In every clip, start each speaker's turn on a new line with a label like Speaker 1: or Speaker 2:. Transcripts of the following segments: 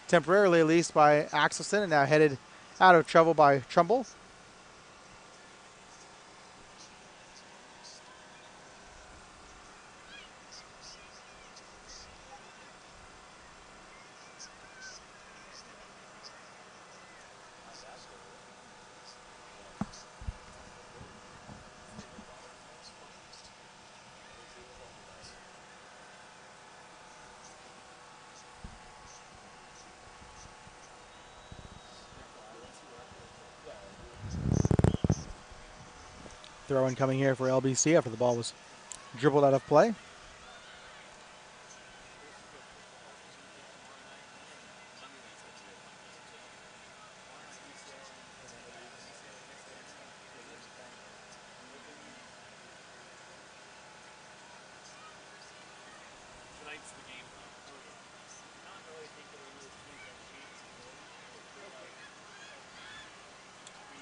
Speaker 1: temporarily at least by Axelson, and now headed out of trouble by Trumbull. Throw in coming here for LBC after the ball was dribbled out of play.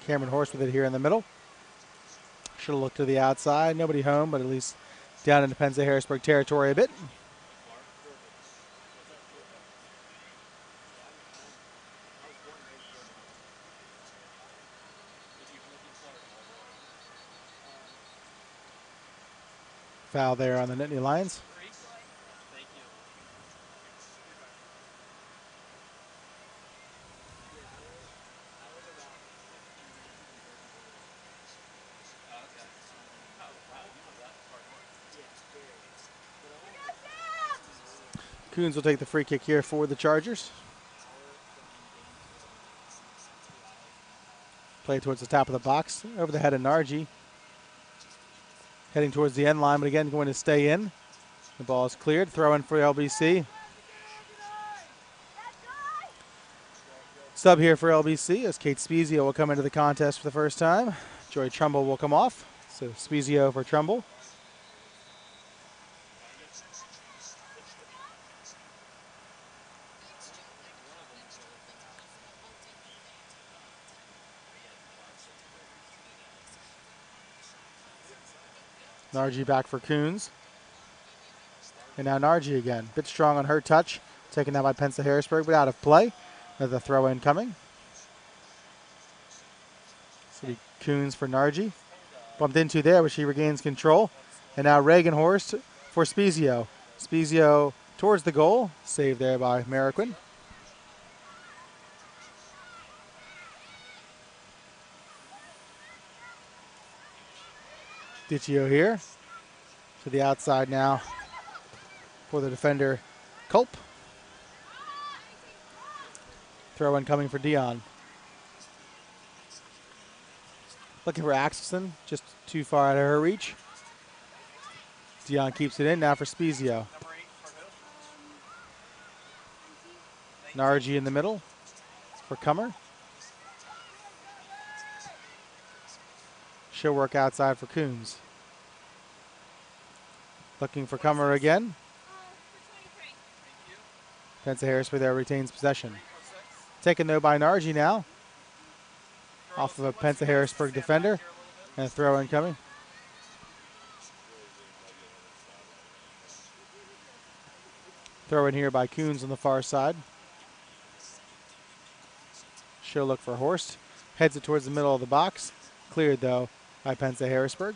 Speaker 1: Cameron Horst with it here in the middle. Should have looked to the outside. Nobody home, but at least down into Penn-Harrisburg territory a bit. Foul there on the Nittany Lions. Coons will take the free kick here for the Chargers. Play towards the top of the box, over the head of Nargi. Heading towards the end line, but again going to stay in. The ball is cleared. Throw in for LBC. Sub here for LBC as Kate Spezio will come into the contest for the first time. Joy Trumbull will come off. So Spezio for Trumbull. Nargi back for Coons. And now Nargi again. Bit strong on her touch. Taken out by Penn-Harrisburg, but out of play. Another throw in coming. So Coons for Nargi. Bumped into there, but she regains control. And now Reagan Horst for Spezio. Spezio towards the goal. Saved there by Mariquin. Diccio here. To the outside now for the defender, Culp. Throw in coming for Dion. Looking for Axelson, just too far out of her reach. Dion keeps it in now for Spezio. Nargi in the middle for Cummer. She'll work outside for Coons. Looking for Cummer again. Penn-Harrisburg there retains possession. Taken though by Nargi now. Off of a Penn-Harrisburg defender. And a throw in coming. Throw in here by Coons on the far side. She'll look for Horst. Heads it towards the middle of the box. Cleared though by Penn-Harrisburg.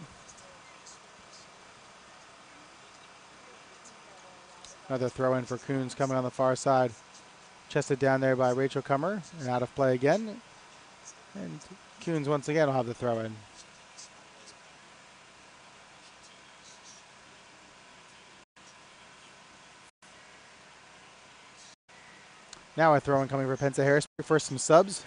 Speaker 1: Another throw in for Coons coming on the far side. Chested down there by Rachel Cummer and out of play again. And Coons once again will have the throw in. Now a throw in coming for Penn-Harrisburg for some subs.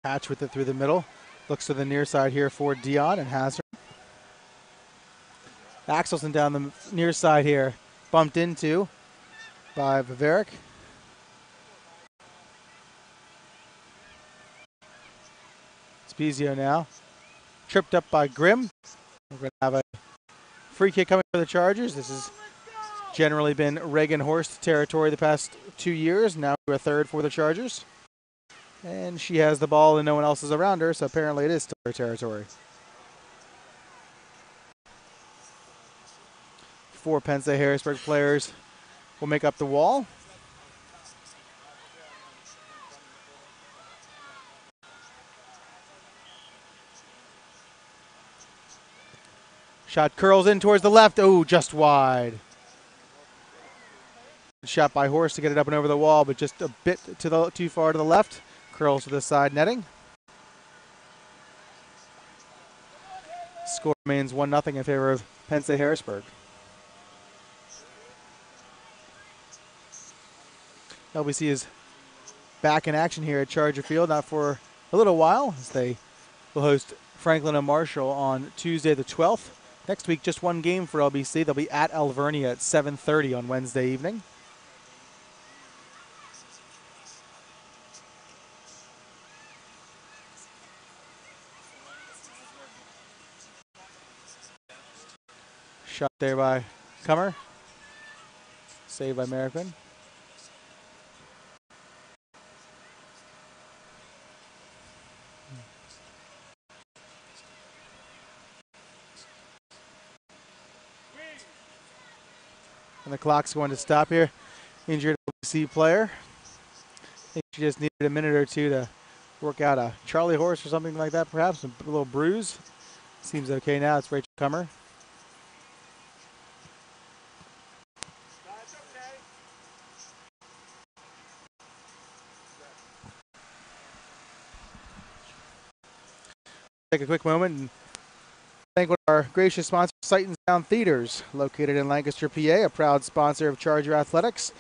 Speaker 1: Hatch with it through the middle. Looks to the near side here for Dion and has her. Axelson down the near side here. Bumped into by Viverick. Spezio now. Tripped up by Grimm. We're going to have a free kick coming for the Chargers. This has generally been Reagan Horst territory the past 2 years. Now we're a third for the Chargers. And she has the ball and no one else is around her, so apparently it is still her territory. 4 Penn State Harrisburg players will make up the wall. Shot curls in towards the left. Oh, just wide. Shot by Horst to get it up and over the wall, but just a bit too far to the left. Curls to the side netting. Score remains 1-0 in favor of Penn State Harrisburg. LBC is back in action here at Charger Field, not for a little while, as they will host Franklin and Marshall on Tuesday the 12th. Next week, just one game for LBC. They'll be at Alvernia at 7:30 on Wednesday evening. Shot there by Comer. Saved by Merrickman. And the clock's going to stop here. Injured LBC player. I think she just needed a minute or two to work out a Charlie horse or something like that, perhaps. A little bruise. Seems okay now. It's Rachel Comer. Take a quick moment and thank one of our gracious sponsors, Sight and Sound Theaters, located in Lancaster, PA, a proud sponsor of Charger Athletics.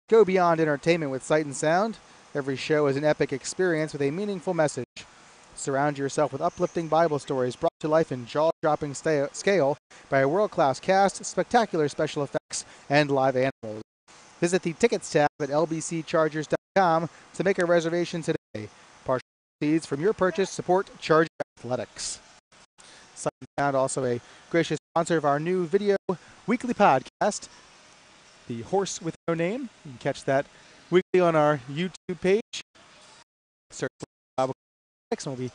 Speaker 1: Go beyond entertainment with Sight and Sound. Every show is an epic experience with a meaningful message. Surround yourself with uplifting Bible stories brought to life in jaw-dropping scale by a world-class cast, spectacular special effects, and live animals. Visit the Tickets tab at lbcchargers.com to make a reservation today. Partial proceeds from your purchase support Charger Athletics. Sight and Sound, also a gracious sponsor of our new video weekly podcast, The Horse with No Name. You can catch that weekly on our YouTube page. Search for Bible Athletics, and we'll be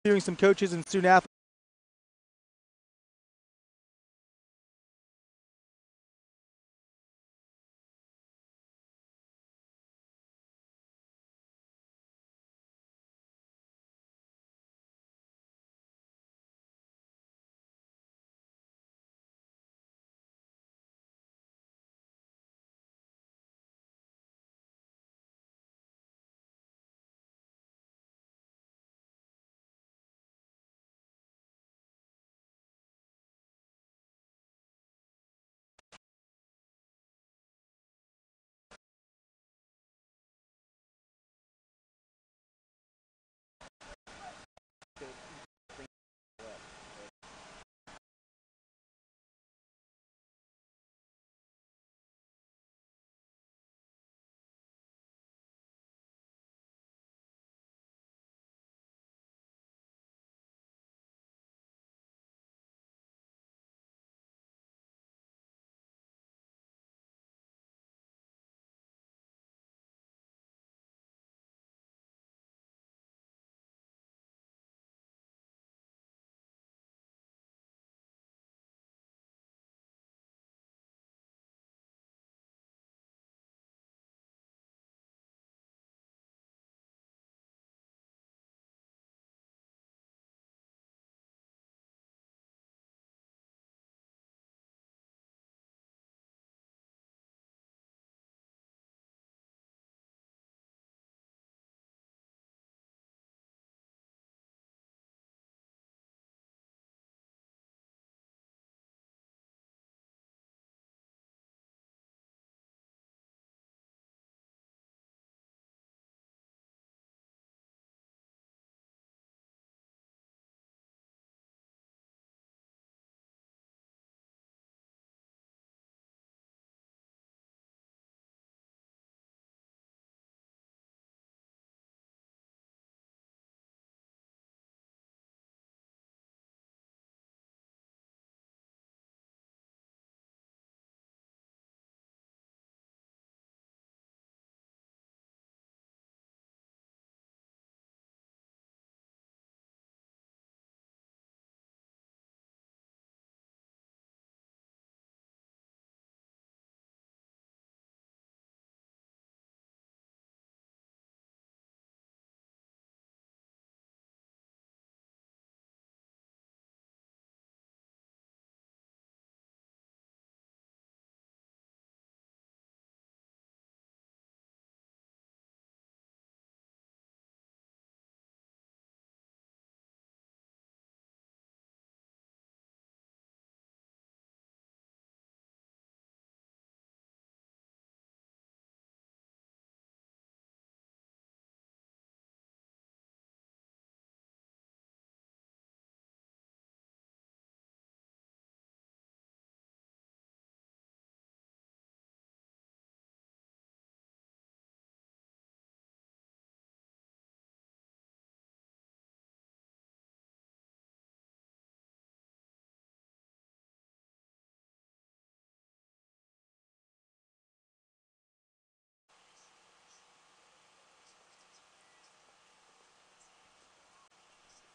Speaker 1: doing some coaches and student athletes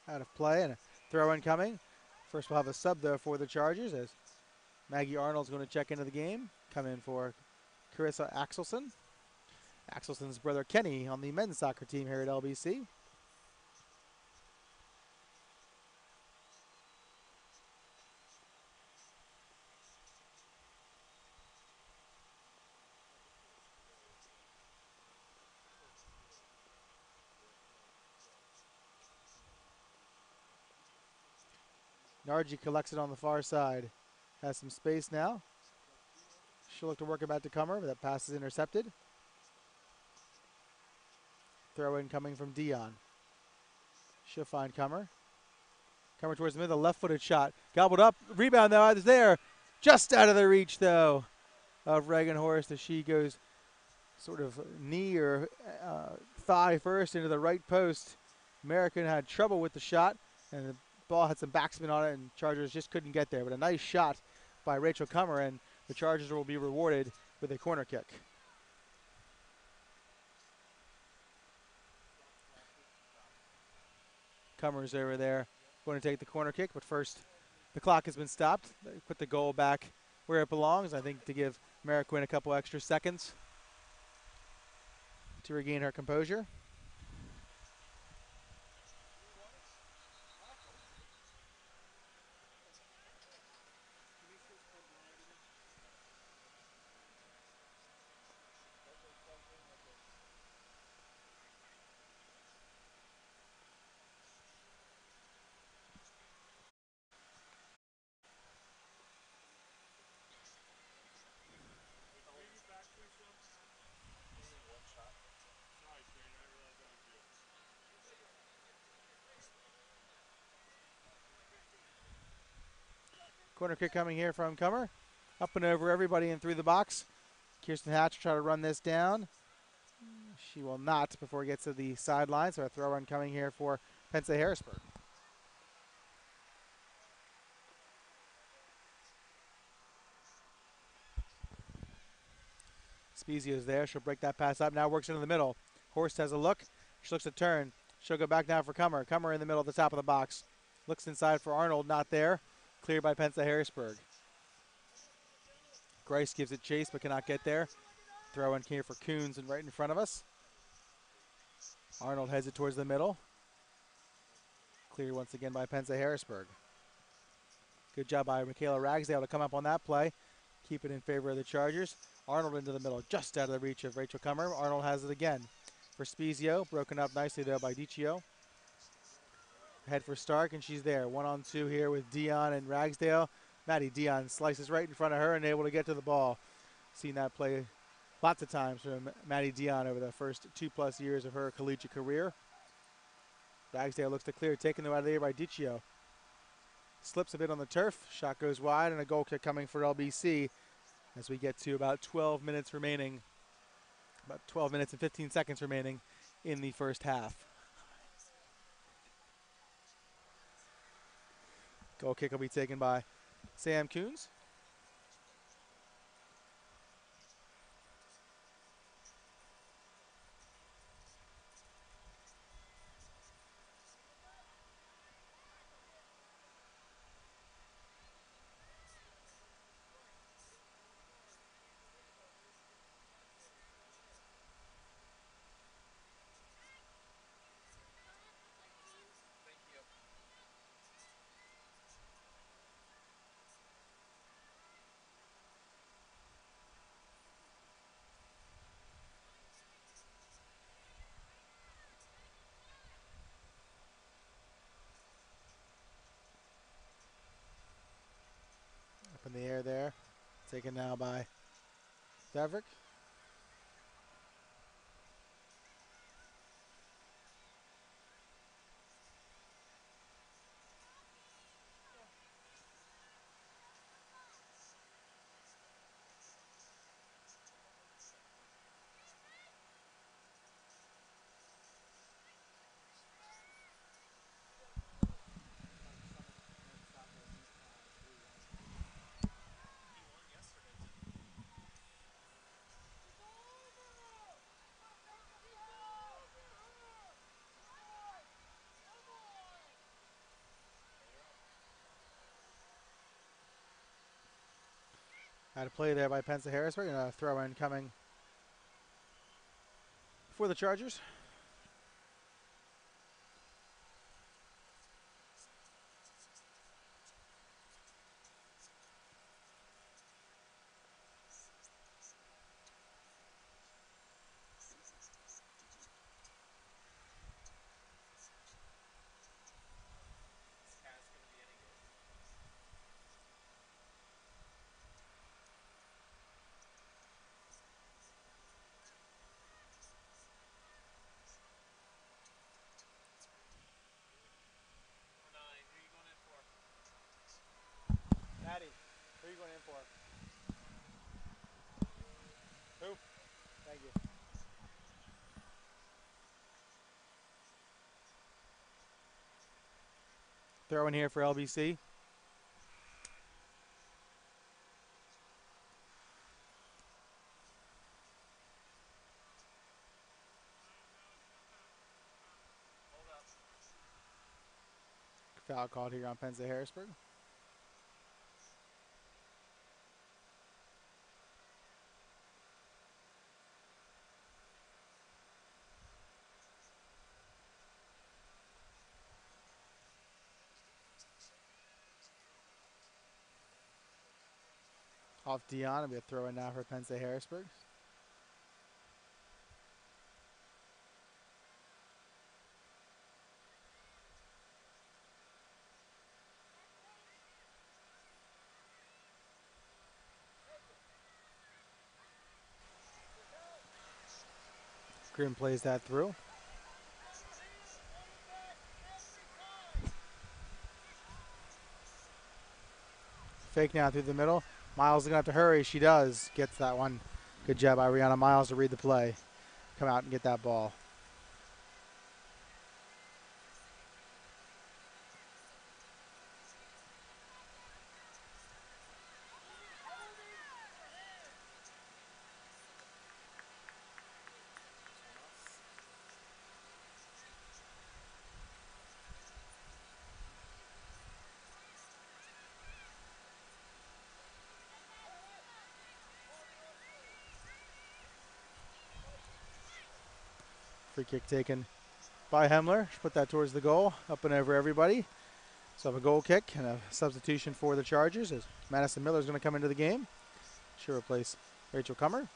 Speaker 1: out of play and a throw incoming. First we'll have a sub though for the Chargers as Maggie Arnold's going to check into the game. Come in for Carissa Axelson. Axelson's brother Kenny on the men's soccer team here at LBC. Nargi collects it on the far side. Has some space now. She'll look to work it back to Comer, but that pass is intercepted. Throw in coming from Dion. She'll find Comer. Comer towards the middle, left-footed shot. Gobbled up. Rebound, though, is there. Just out of the reach, though, of Reagan Horst as she goes sort of knee or thigh first into the right post. American had trouble with the shot, and the ball had some backspin on it, and Chargers just couldn't get there. But a nice shot by Rachel Comer, and the Chargers will be rewarded with a corner kick. Comer's over there going to take the corner kick, but first the clock has been stopped. They put the goal back where it belongs, I think, to give Mariquin a couple extra seconds to regain her composure. Corner kick coming here from Comer. Up and over everybody and through the box. Kirsten Hatch will try to run this down. She will not before it gets to the sideline, so a throw run coming here for Penn Harrisburg. Spezio's there. She'll break that pass up. Now works into the middle. Horst has a look. She looks to turn. She'll go back now for Comer. Comer in the middle at the top of the box. Looks inside for Arnold. Not there. Cleared by Penn Harrisburg. Grice gives it chase but cannot get there. Throw in here for Coons and right in front of us. Arnold heads it towards the middle. Cleared once again by Penn Harrisburg. Good job by Michaela Ragsdale to come up on that play. Keep it in favor of the Chargers. Arnold into the middle, just out of the reach of Rachel Comer. Arnold has it again for Spezio. Broken up nicely, though, by Dicio. Head for Stark, and she's there. 1-on-2 here with Dion and Ragsdale. Maddie Dion slices right in front of her and able to get to the ball. Seen that play lots of times from Maddie Dion over the first 2+ years of her collegiate career. Ragsdale looks to clear, taken out of the air by Dicio. Slips a bit on the turf. Shot goes wide, and a goal kick coming for LBC as we get to about 12 minutes remaining. About 12 minutes and 15 seconds remaining in the first half. Goal kick will be taken by Sam Coons. Up in the air there. Taken now by Deverick. Had a play there by Penn Harrisburg, and a throw in coming for the Chargers. Maddie, who are you going in for? Who? Thank you. Throw in here for LBC. Foul called here on Penn Harrisburg. Off Dion, it'll be a throw in now for Penn Harrisburg. Grimm plays that through. Fake now through the middle. Miles is going to have to hurry. She does. Gets that one. Good job by Rihanna Miles to read the play. Come out and get that ball. Free kick taken by Hemler. Put that towards the goal. Up and over everybody. So have a goal kick and a substitution for the Chargers as Madison Miller is going to come into the game. She'll replace Rachel Cummer.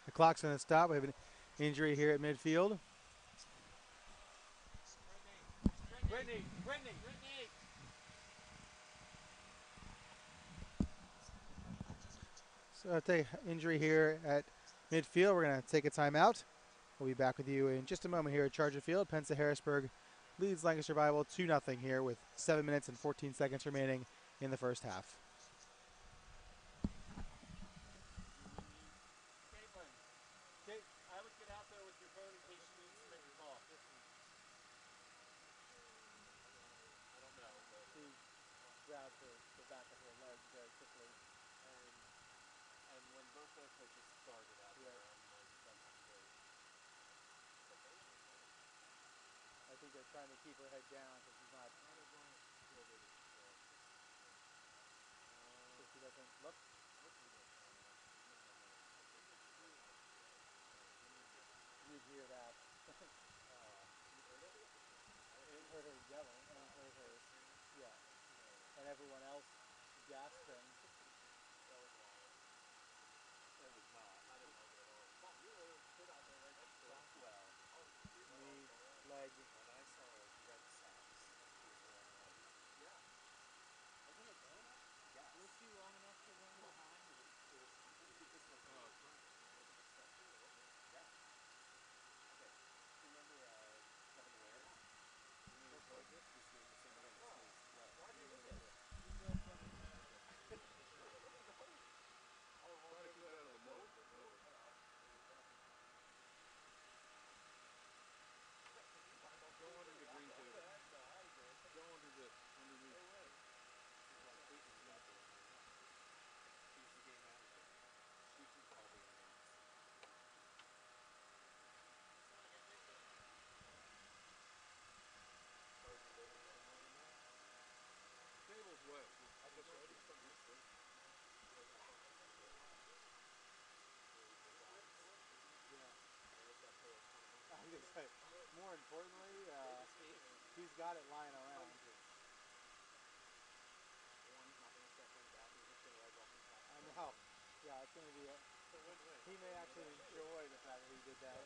Speaker 1: The clock's going to stop. We have an injury here at midfield. Brittany. So I'll take injury here at midfield. We're going to take a timeout. We'll be back with you in just a moment here at Charger Field. Penn Harrisburg leads Lancaster Bible 2-0 here with 7 minutes and 14 seconds remaining in the first half. I think they're trying to keep her head down so she's not. So she doesn't look. You'd hear that. It heard her yelling and heard her, yeah. And everyone else gasping. Knee, leg. importantly, he's got it lying around. I know. Yeah, it's going to be a win-win. He may actually enjoy the fact that he did that.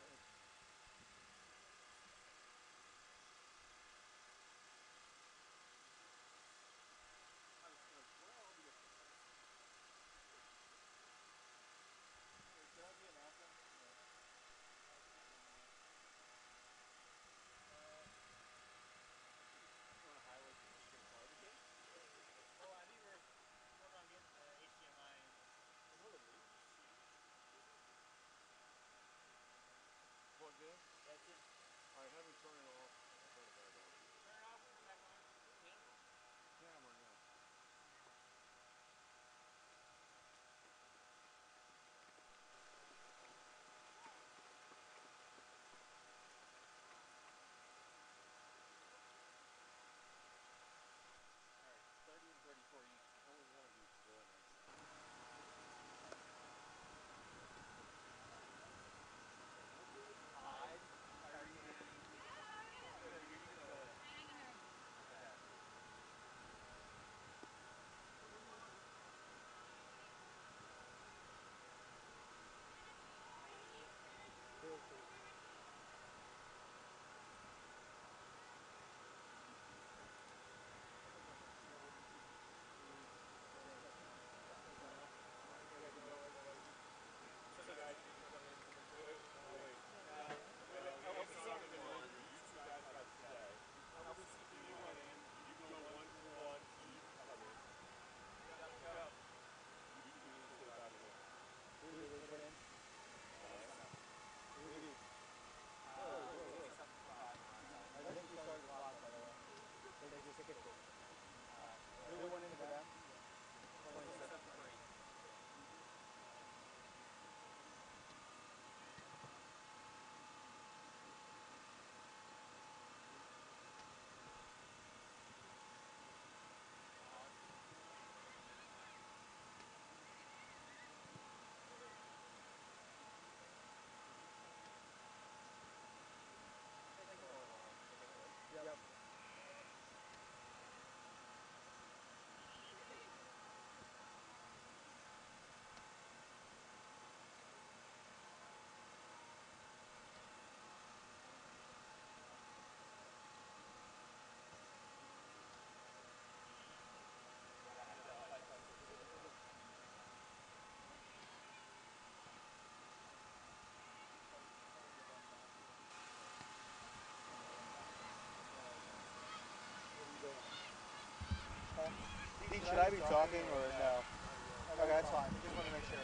Speaker 1: Yep. Pete, should I be talking or no? Okay, that's fine. Just want to make sure.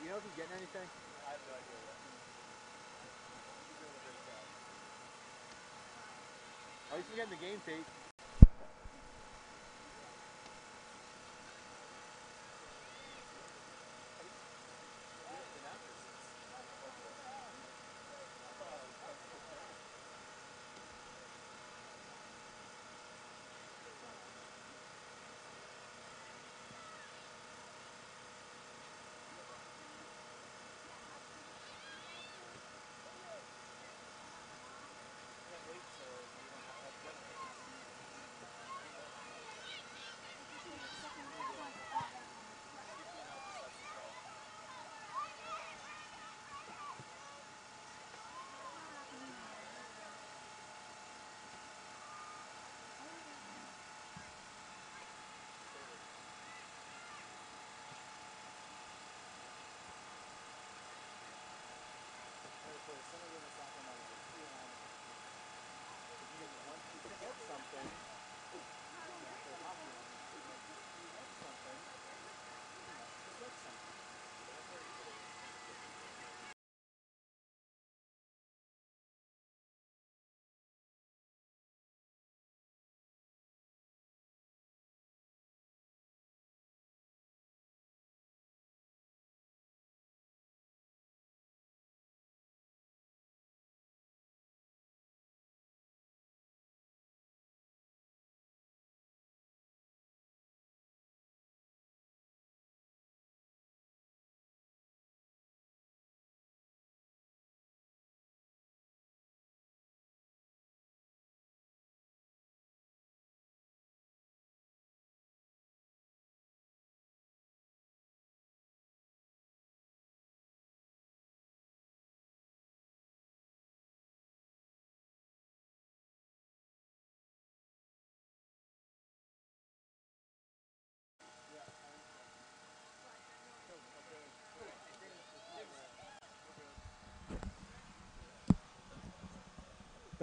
Speaker 1: You know if he's getting anything? I have no idea yet. He's doing a great job. At least we're getting the game tape. Can't wait so you don't have to have jet tickets.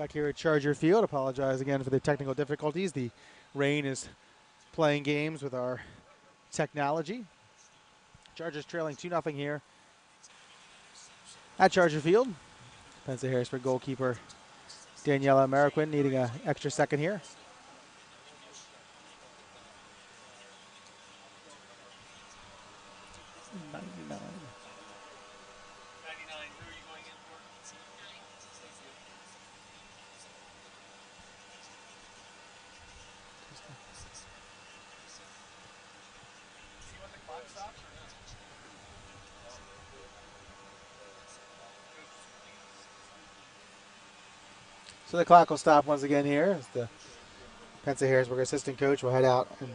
Speaker 1: Back here at Charger Field. Apologize again for the technical difficulties. The rain is playing games with our technology. Chargers trailing 2-0 here at Charger Field. Penn State Harrisburg goalkeeper Daniela Mariquin needing an extra second here. So the clock will stop once again here as the Penn State Harrisburg assistant coach will head out and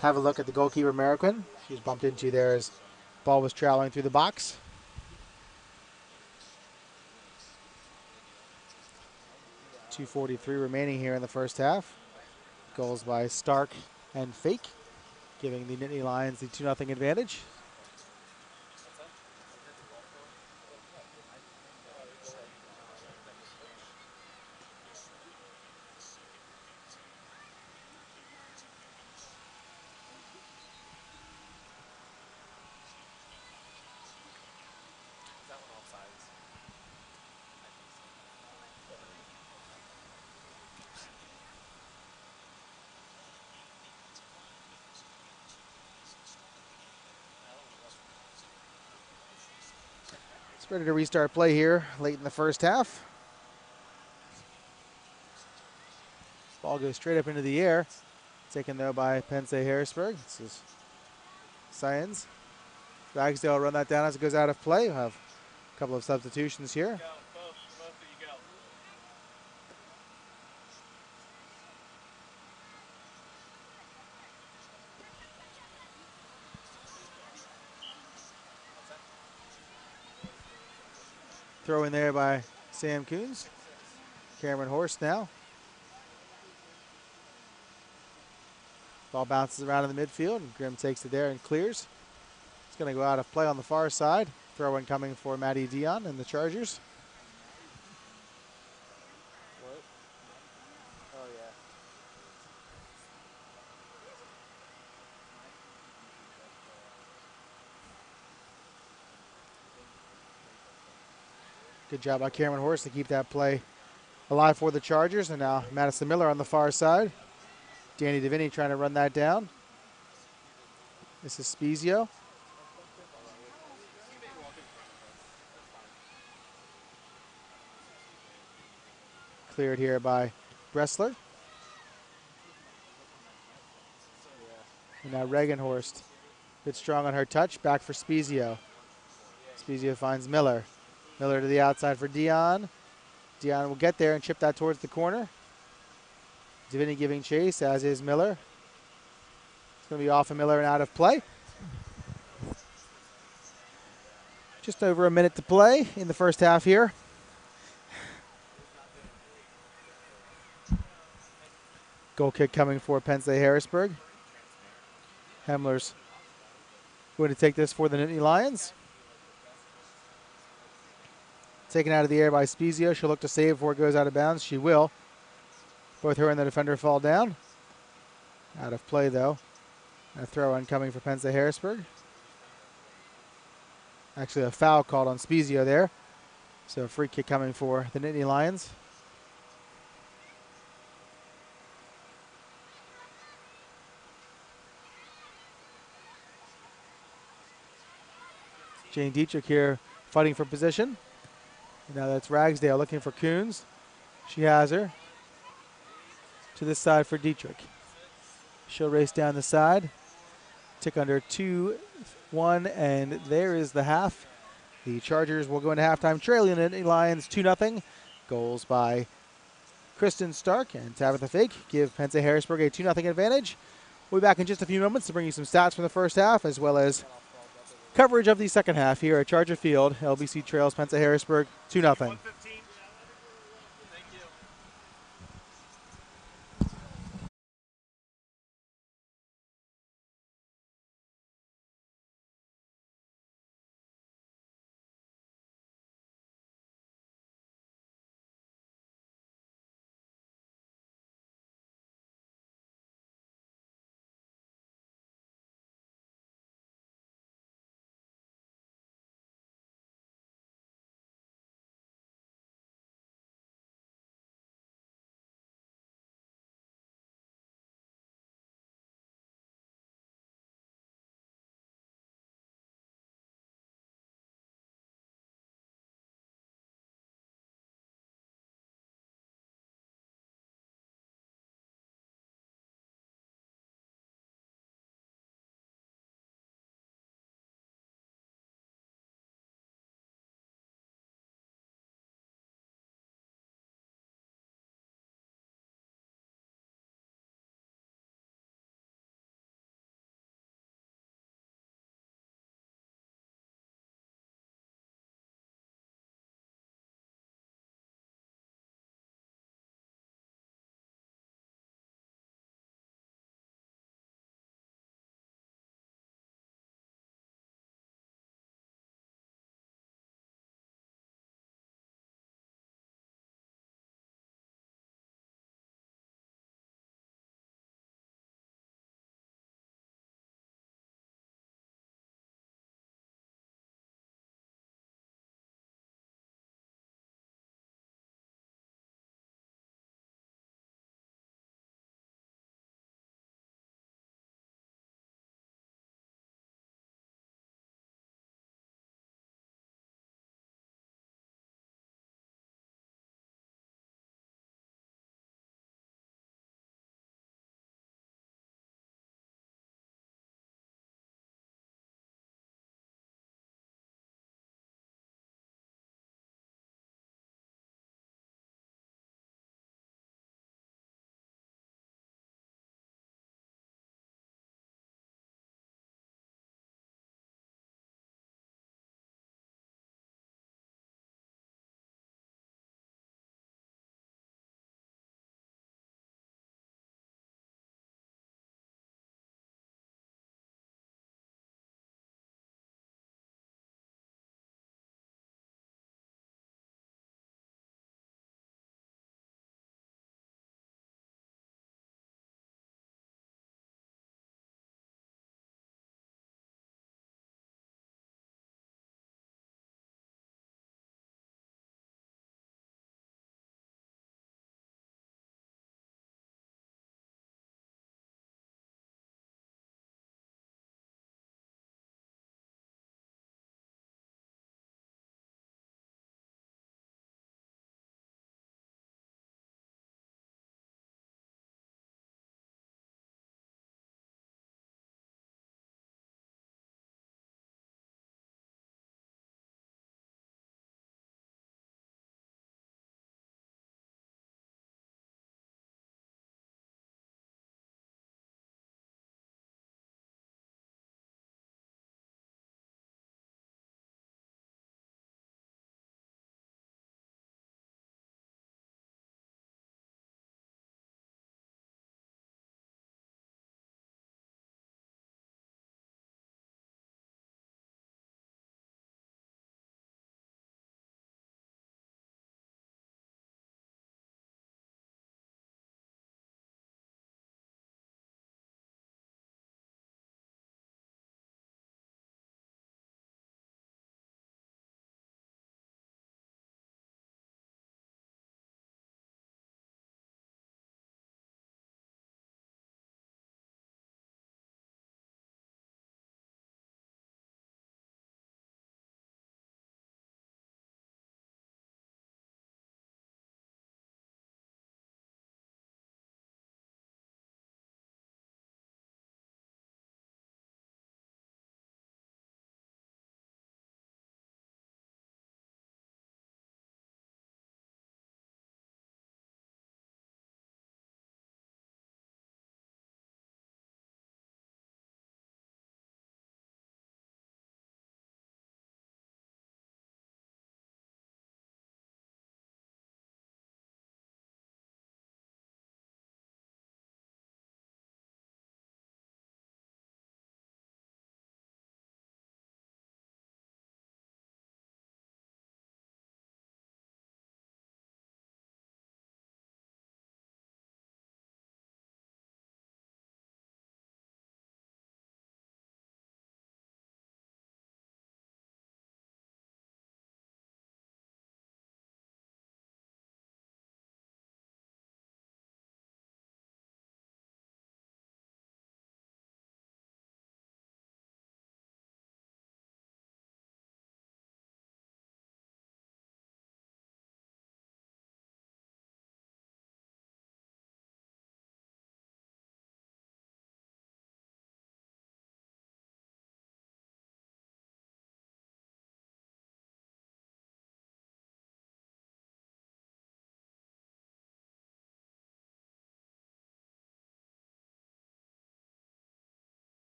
Speaker 1: have a look at the goalkeeper Mariquin. She was bumped into there as ball was traveling through the box. .243 remaining here in the first half. Goals by Stark and Fake, giving the Nittany Lions the 2-0 advantage. It's ready to restart play here late in the first half. Ball goes straight up into the air. Taken though by Penn State Harrisburg. This is Science. Ragsdale run that down as it goes out of play. We'll have a couple of substitutions here. Throw in there by Sam Coons. Cameron Horst now. Ball bounces around in the midfield, and Grimm takes it there and clears. It's going to go out of play on the far side. Throw in coming for Maddie Dion and the Chargers.
Speaker 2: What? Oh, yeah.
Speaker 1: Good job by Cameron Horst to keep that play alive for the Chargers. And now Madison Miller on the far side. Danny DeVinny trying to run that down. This is Spezio. Cleared here by Bressler. And now Regenhorst. Good strong on her touch. Back for Spezio. Spezio finds Miller. Miller to the outside for Dion. Dion will get there and chip that towards the corner. DeVinny giving chase, as is Miller. It's going to be off of Miller and out of play. Just over a minute to play in the first half here. Goal kick coming for Penn State Harrisburg. Hemler's going to take this for the Nittany Lions. Taken out of the air by Spezio. She'll look to save before it goes out of bounds. She will. Both her and the defender fall down. Out of play, though. A throw in coming for Penn State Harrisburg. Actually, a foul called on Spezio there. So a free kick coming for the Nittany Lions. Jane Dietrich here fighting for position. Now that's Ragsdale looking for Coons. She has her. To this side for Dietrich. She'll race down the side. Tick under 2-1, and there is the half. The Chargers will go into halftime trailing the Lions 2-0. Goals by Kristen Stark and Tabitha Fake give Penn State Harrisburg a 2-0 advantage. We'll be back in just a few moments to bring you some stats from the first half, as well as coverage of the second half here at Charger Field. LBC trails Penn State Harrisburg 2-0.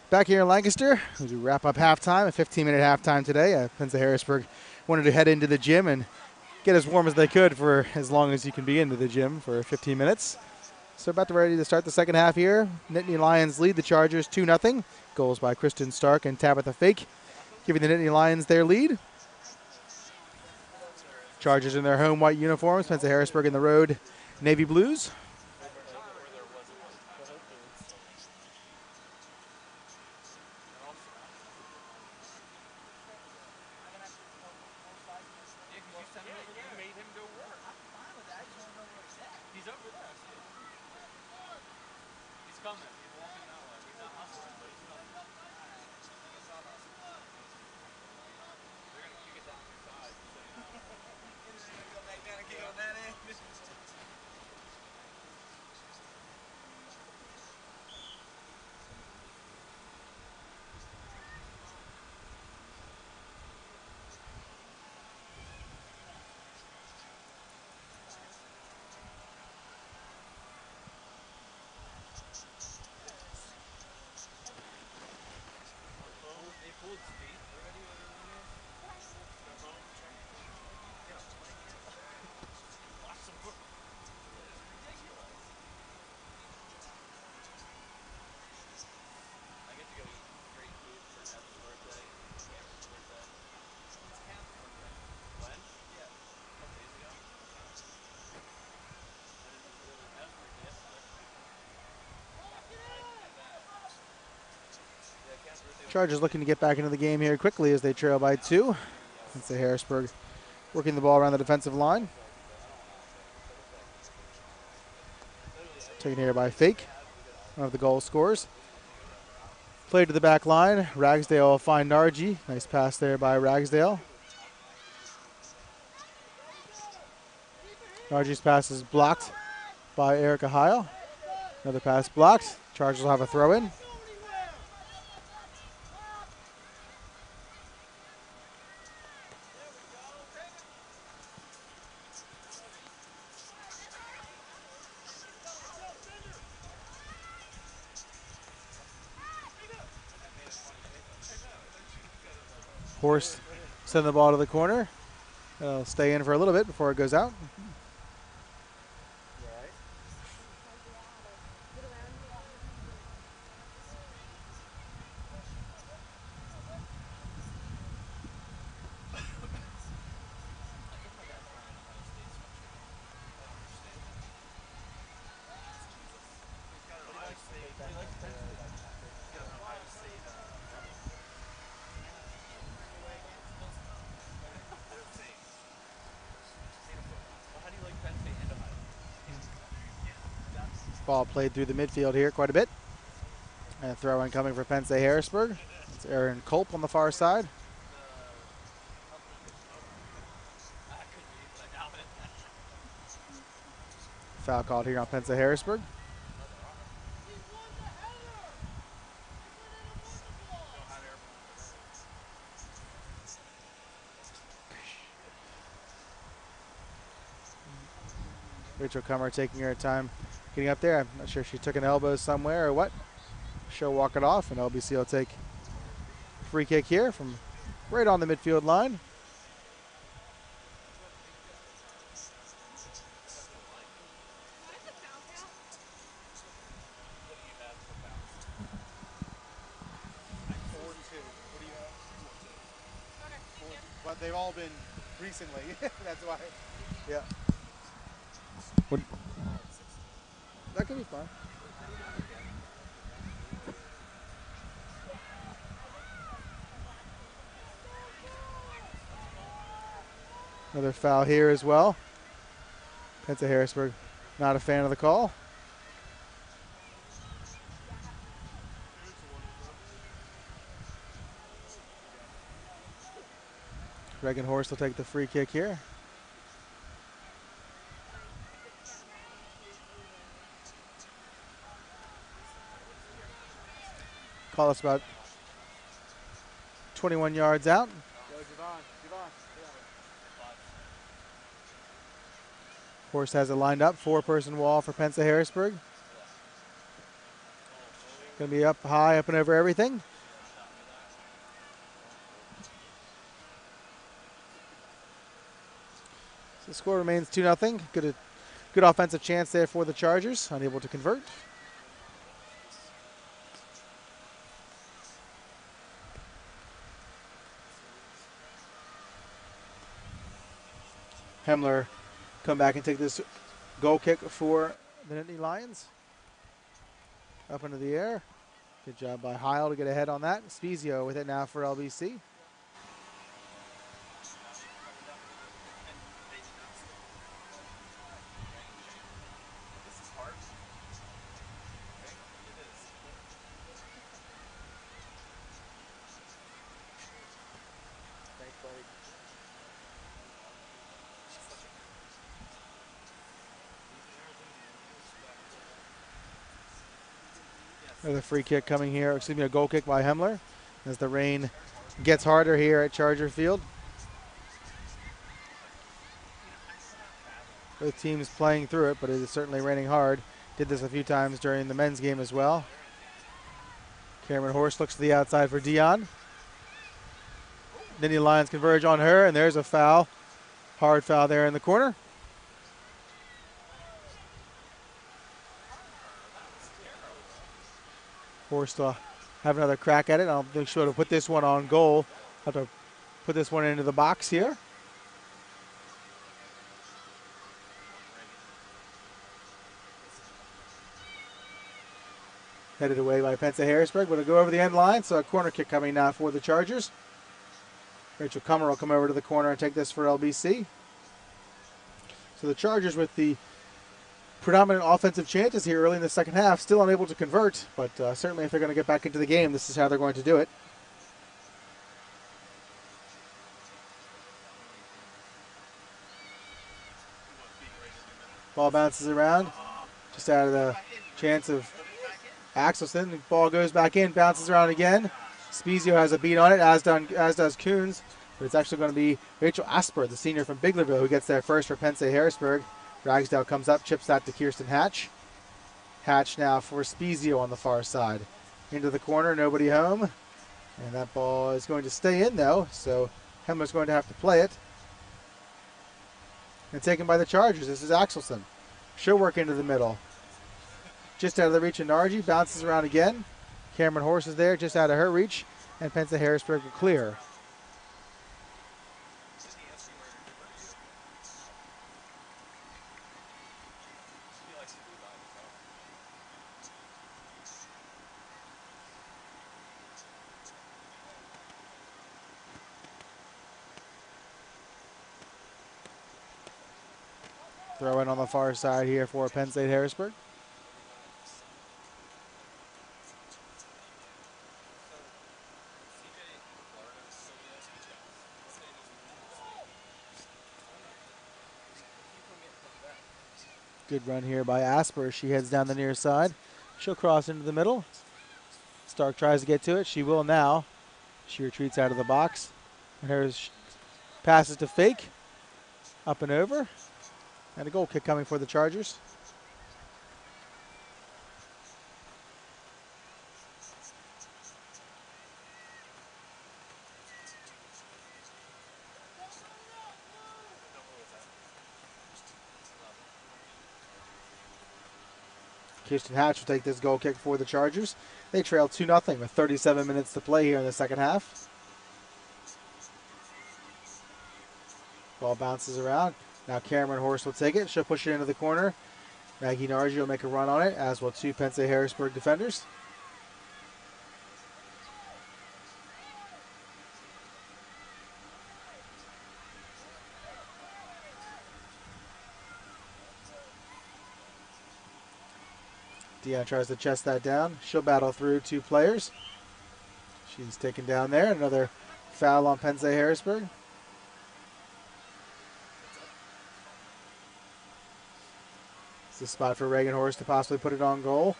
Speaker 1: Back here in Lancaster, as we wrap up halftime, a 15-minute halftime today. Penn Harrisburg wanted to head into the gym and get as warm as they could for as long as you can be into the gym for 15 minutes. So about ready to start the second half here. Nittany Lions lead the Chargers 2-0. Goals by Kristen Stark and Tabitha Fake, giving the Nittany Lions their lead. Chargers in their home white uniforms. Penn Harrisburg in the road navy blues. Chargers looking to get back into the game here quickly as they trail by 2. That's the Harrisburg working the ball around the defensive line. Taken here by Fake, one of the goal scorers. Played to the back line. Ragsdale will find Nargi. Nice pass there by Ragsdale. Nargi's pass is blocked by Erica Heil. Another pass blocked. Chargers will have a throw in. Horst send the ball to the corner. It'll stay in for a little bit before it goes out. Ball played through the midfield here quite a bit. And a throw in coming for Penn Harrisburg. It's Aaron Culp on the far side. Foul called here on Penn Harrisburg. Rachel Kummer taking her time getting up there. I'm not sure if she took an elbow somewhere or what. She'll walk it off, and LBC will take free kick here from right on the midfield line.
Speaker 3: But they've all been recently. That's why.
Speaker 1: Yeah. What? That could be fun. Another foul here as well. Penn Harrisburg not a fan of the call. Reagan Horst will take the free kick here. Call us about 21 yards out. Horst has it lined up. 4-person wall for Penn Harrisburg. Going to be up high, up and over everything. So the score remains 2-0. Good offensive chance there for the Chargers, unable to convert. Hemmler come back and take this goal kick for the Nittany Lions. Up into the air. Good job by Heil to get ahead on that. Spezio with it now for LBC.
Speaker 2: Thanks, buddy.
Speaker 1: Another free kick coming here, a goal kick by Hemmler as the rain gets harder here at Charger Field. Both teams playing through it, but it is certainly raining hard. Did this a few times during the men's game as well. Cameron Horst looks to the outside for Dion. Nittany Lions converge on her, and there's a foul. Hard foul there in the corner. Horst will have another crack at it. I'll make sure to put this one on goal. Have to put this one into the box here. Headed away by Penn Harrisburg, but it'll go over the end line, so a corner kick coming now for the Chargers. Rachel Kummer will come over to the corner and take this for LBC. So the Chargers with the predominant offensive chances here early in the second half, still unable to convert, but certainly if they're going to get back into the game, this is how they're going to do it. Ball bounces around, just out of the chance of Axelson. The ball goes back in, bounces around again. Spezio has a beat on it, as does Coons, but it's actually going to be Rachel Asper, the senior from Biglerville, who gets there first for Penn Harrisburg. Ragsdale comes up, chips that to Kirsten Hatch. Hatch now for Spezio on the far side. Into the corner, nobody home. And that ball is going to stay in though, so Hemmler's going to have to play it. And taken by the Chargers. This is Axelson. She'll work into the middle. Just out of the reach of Nargi, bounces around again. Cameron Horst is there, just out of her reach. And Penn Harrisburg will clear. Throw in on the far side here for Penn State Harrisburg. Good run here by Asper. She heads down the near side. She'll cross into the middle. Stark tries to get to it. She will now. She retreats out of the box. And her passes to Fake. Up and over. And a goal kick coming for the Chargers. Kirsten Hatch will take this goal kick for the Chargers. They trail 2-0 with 37 minutes to play here in the second half. Ball bounces around. Now Cameron Horst will take it. She'll push it into the corner. Maggie Nargi will make a run on it, as will two Penn State Harrisburg defenders. Dion tries to chest that down. She'll battle through two players. She's taken down there. Another foul on Penn State Harrisburg. It's a spot for Reagan Horst to possibly put it on goal.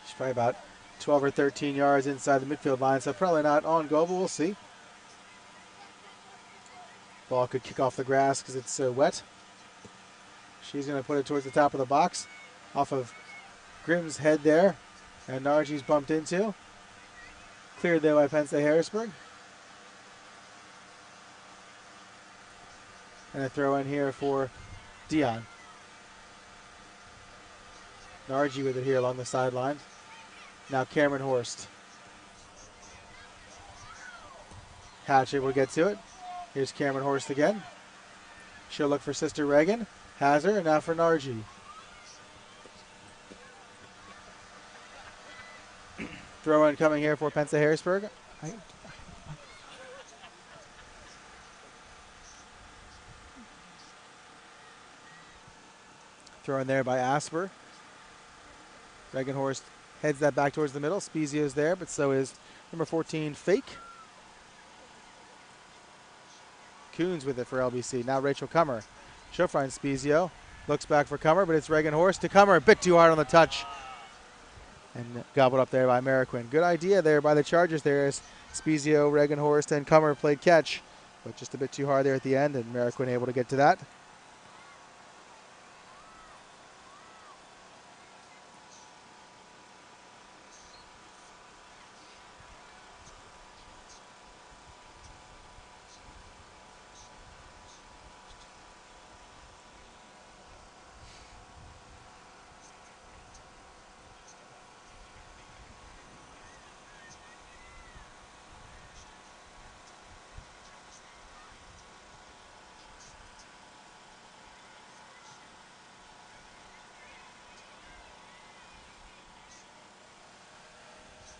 Speaker 1: She's probably about 12 or 13 yards inside the midfield line, so probably not on goal, but we'll see. Ball could kick off the grass because it's so wet. She's going to put it towards the top of the box. Off of Grimm's head there. And Nargi's bumped into. Cleared there by Penn State Harrisburg. And a throw in here for Dion. Nargi with it here along the sideline. Now Cameron Horst. Hatch able to get to it. Here's Cameron Horst again. She'll look for Sister Reagan. Has her, and now for Nargi. Throw in coming here for Penn State Harrisburg. Throw in there by Asper. Reagan Horst heads that back towards the middle. Spezio's there, but so is number 14, Fake. Coons with it for LBC. Now Rachel Cummer. She'll find Spezio. Looks back for Cummer, but it's Reagan Horst to Cummer. A bit too hard on the touch. And gobbled up there by Mariquin. Good idea there by the Chargers there as Spezio, Reagan Horst, and Cummer played catch. But just a bit too hard there at the end, and Mariquin able to get to that.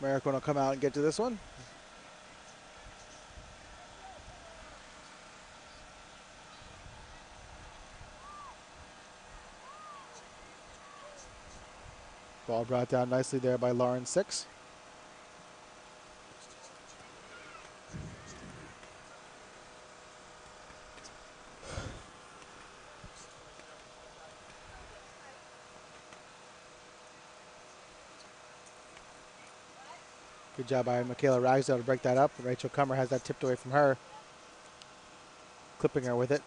Speaker 1: Mariquin will come out and get to this one. Ball brought down nicely there by Lauren Six. Good job by Michaela Ragsdale to break that up. Rachel Cummer has that tipped away from her. Clipping her with it.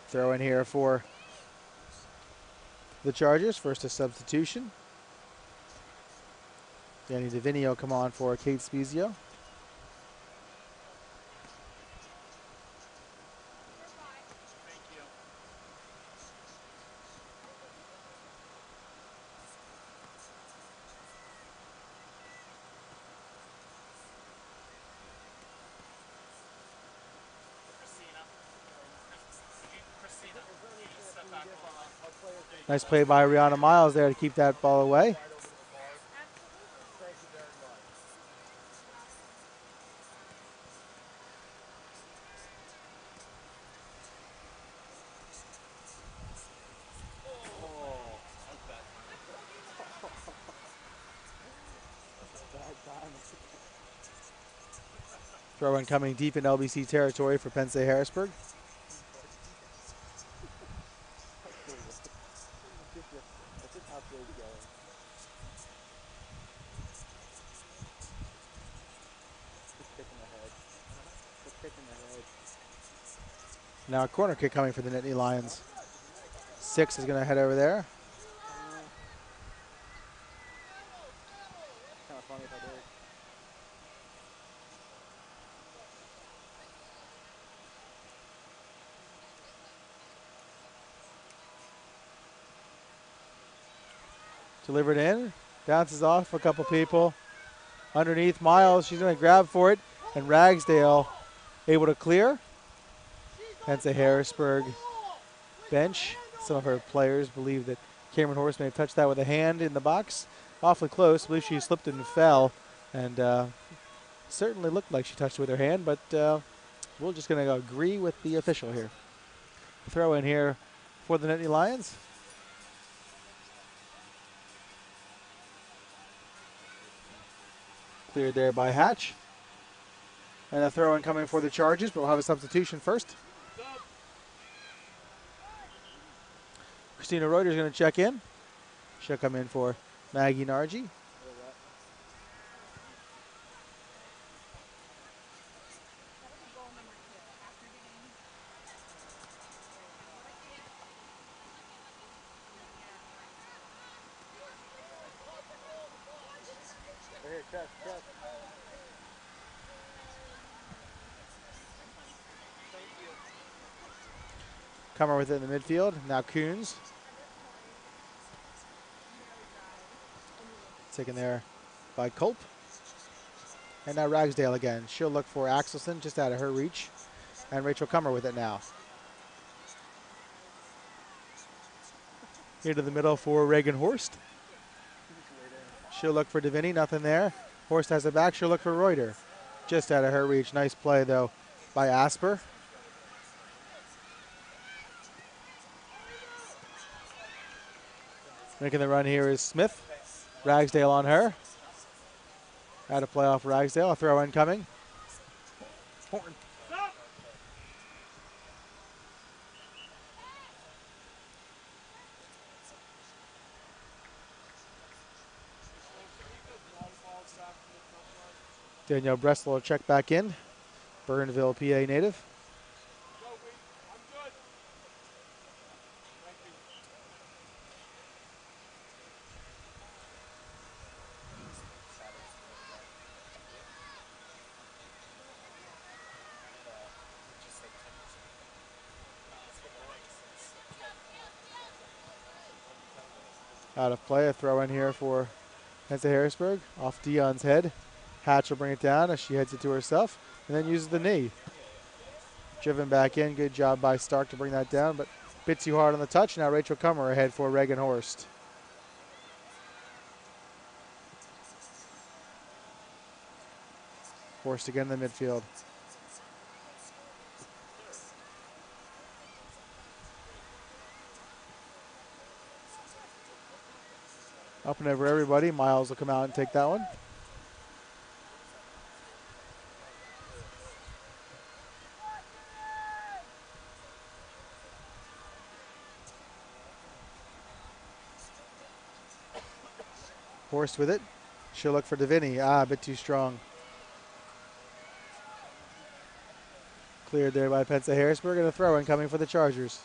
Speaker 1: Throw in here for the Chargers. First a substitution. Danny Davinio come on for Kate Spezio. Nice play by Rihanna Miles there to keep that ball away. Throw in coming deep in LBC territory for Penn State Harrisburg. Now a corner kick coming for the Nittany Lions. Six is going to head over there.
Speaker 2: Kind of funny if I did.
Speaker 1: Delivered in. Bounces off a couple people. Underneath Miles. She's going to grab for it. And Ragsdale able to clear. Penn State Harrisburg bench. Some of her players believe that Cameron Horst may have touched that with a hand in the box. Awfully close. I believe she slipped and fell. And certainly looked like she touched it with her hand. But we're just going to agree with the official here. Throw in here for the Nittany Lions. Cleared there by Hatch. And a throw in coming for the Chargers, but we'll have a substitution first. Christina Reuter's going to check in. She'll come in for Maggie Nargi. Comer with it in the midfield. Now Coons. Taken there by Culp. And now Ragsdale again. She'll look for Axelson just out of her reach. And Rachel Comer with it now. Into the middle for Reagan Horst. She'll look for Davini, nothing there. Horst has it back, she'll look for Reuter. Just out of her reach. Nice play though by Asper. Making the run here is Smith. Ragsdale on her. Out of play off Ragsdale, a throw in coming. Horn. Danielle Bressel will check back in. Burnville, PA native. Out of play, a throw in here for Pensa Harrisburg. Off Dion's head. Hatch will bring it down as she heads it to herself and then uses the knee. Driven back in, good job by Stark to bring that down, but a bit too hard on the touch. Now Rachel Comer ahead for Reagan Horst. Horst again in the midfield. Up and over everybody. Miles will come out and take that one. Horst with it. She'll look for Davini. A bit too strong. Cleared there by Pensa Harrisburg, and a throw in coming for the Chargers.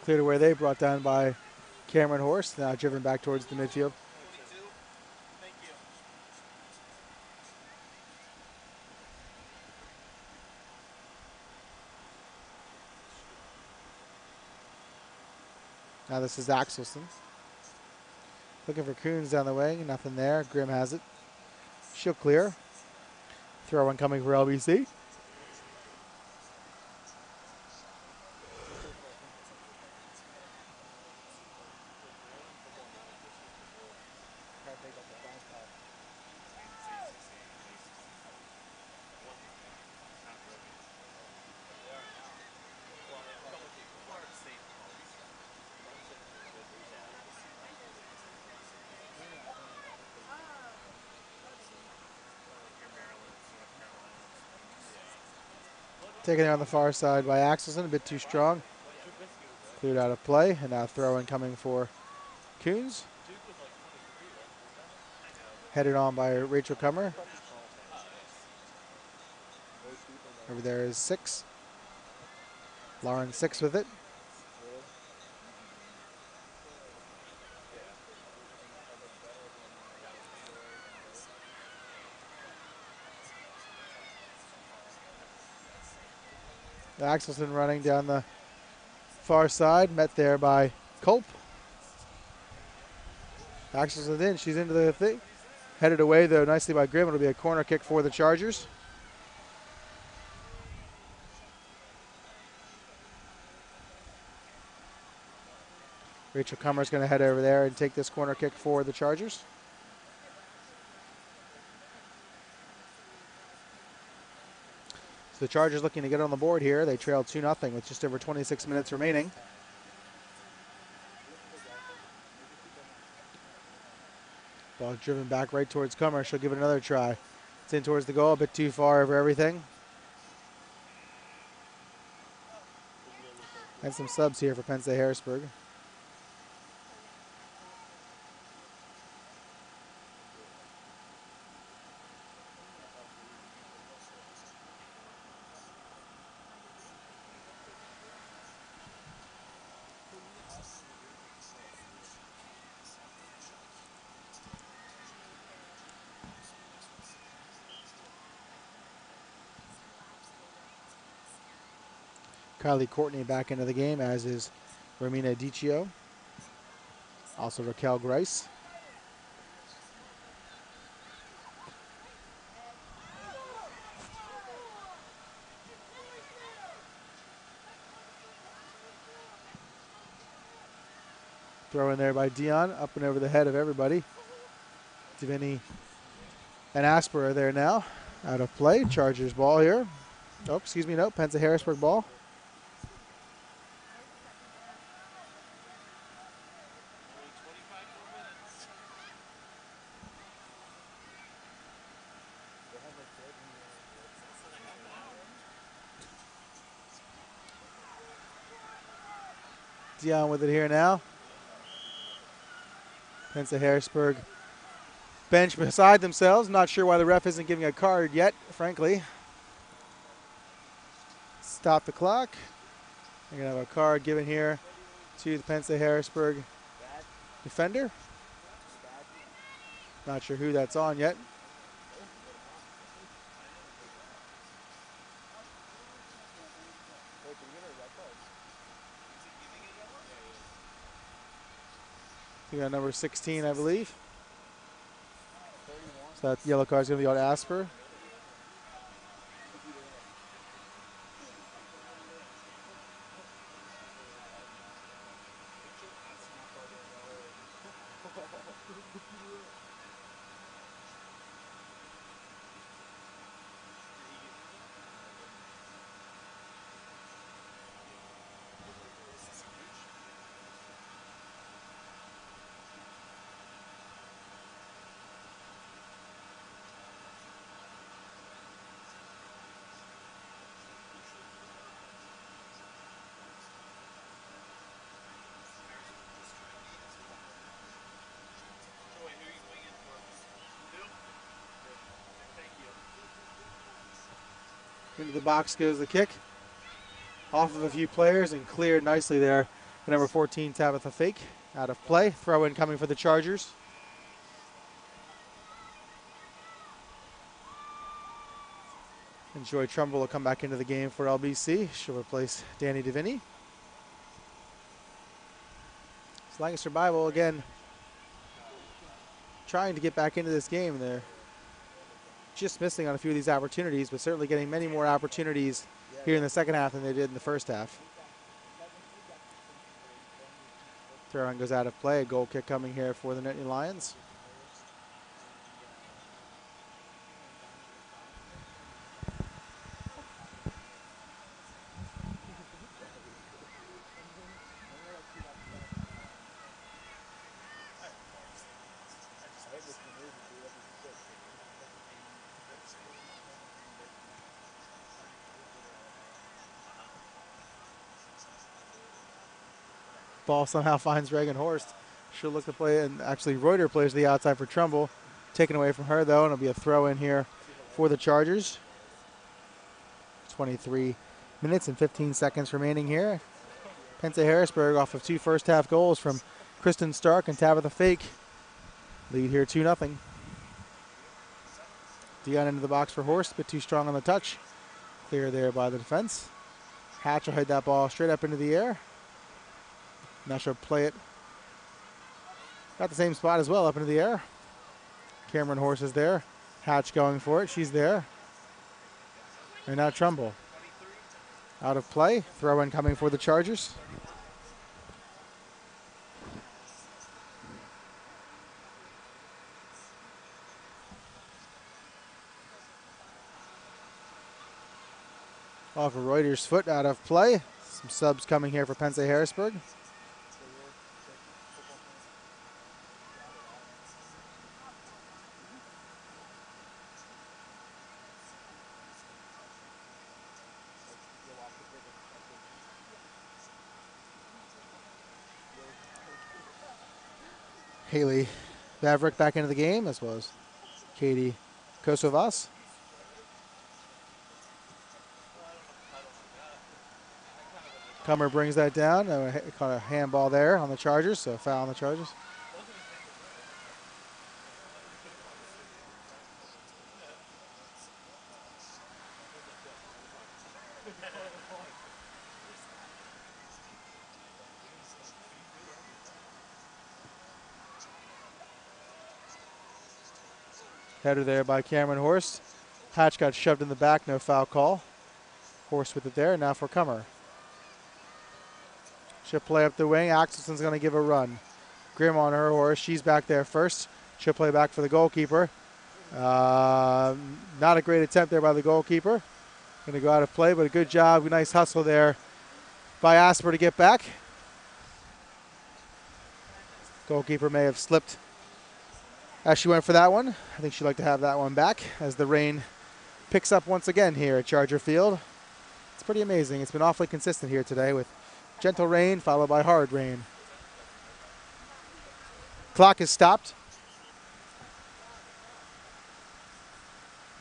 Speaker 1: Cleared away they brought down by Cameron Horst. Now driven back towards the midfield. Now this is Axelson. Looking for Coons down the wing. Nothing there. Grimm has it. She'll clear. Throw one coming for LBC. Taken there on the far side by Axelson, a bit too strong. Cleared out of play, and now throw in coming for Coons. Headed on by Rachel Comer. Over there is 6. Lauren 6 with it. Axelson running down the far side, met there by Culp. Axelson in, she's into the thing. Headed away though nicely by Grimm. It'll be a corner kick for the Chargers. Rachel Comer's going to head over there and take this corner kick for the Chargers. So the Chargers looking to get on the board here. They trail 2-0 with just over 26 minutes remaining. Ball driven back right towards Comer. She'll give it another try. It's in towards the goal, a bit too far over everything. And some subs here for Pensa Harrisburg. Kylie Courtney back into the game, as is Romina Dicio. Also Raquel Grice. Throw in there by Dion, up and over the head of everybody. Divini and Asper are there now. Out of play. Chargers ball here. Oh, excuse me, no. Penn Harrisburg ball. Dion with it here now. Penn Harrisburg bench beside themselves. Not sure why the ref isn't giving a card yet, frankly. Stop the clock. We're going to have a card given here to the Penn Harrisburg defender. Not sure who that's on yet. We got number 16, I believe. So that yellow card is going to be on Asper. Into the box goes the kick. Off of a few players and cleared nicely there. Number 14, Tabitha Fake, out of play. Throw in coming for the Chargers. And Joy Trumbull will come back into the game for LBC. She'll replace Danny Divini. So Lancaster Bible again trying to get back into this game. They're just missing on a few of these opportunities, but certainly getting many more opportunities here in the second half than they did in the first half. Throw-in goes out of play. A goal kick coming here for the Nittany Lions. Ball somehow finds Reagan Horst. She'll look to play, and actually Reuter plays the outside for Trumbull. Taken away from her, though, and it'll be a throw in here for the Chargers. 23 minutes and 15 seconds remaining here. Penn Harrisburg off of 2 first-half goals from Kristen Stark and Tabitha Fake. Lead here 2-0. Dion into the box for Horst, but too strong on the touch. Clear there by the defense. Hatch will head that ball straight up into the air. Now she'll play it at the same spot as well, up into the air. Cameron Horst is there. Hatch going for it. She's there. And now Trumbull. Out of play. Throw in coming for the Chargers. Off of Reuter's foot, out of play. Some subs coming here for Penn Harrisburg. Haley Vavrick back into the game, as well as Katie Kosovas. Comer brings that down. Caught a handball there on the Chargers, so foul on the Chargers. Header there by Cameron Horst. Hatch got shoved in the back, no foul call. Horst with it there, now for Cummer. She'll play up the wing. Axelson's going to give a run. Grimm on her horse. She's back there first. She'll play back for the goalkeeper. Not a great attempt there by the goalkeeper. Going to go out of play, but a good job. Nice hustle there by Asper to get back. Goalkeeper may have slipped as she went for that one. I think she'd like to have that one back as the rain picks up once again here at Charger Field. It's pretty amazing. It's been awfully consistent here today with gentle rain followed by hard rain. Clock is stopped.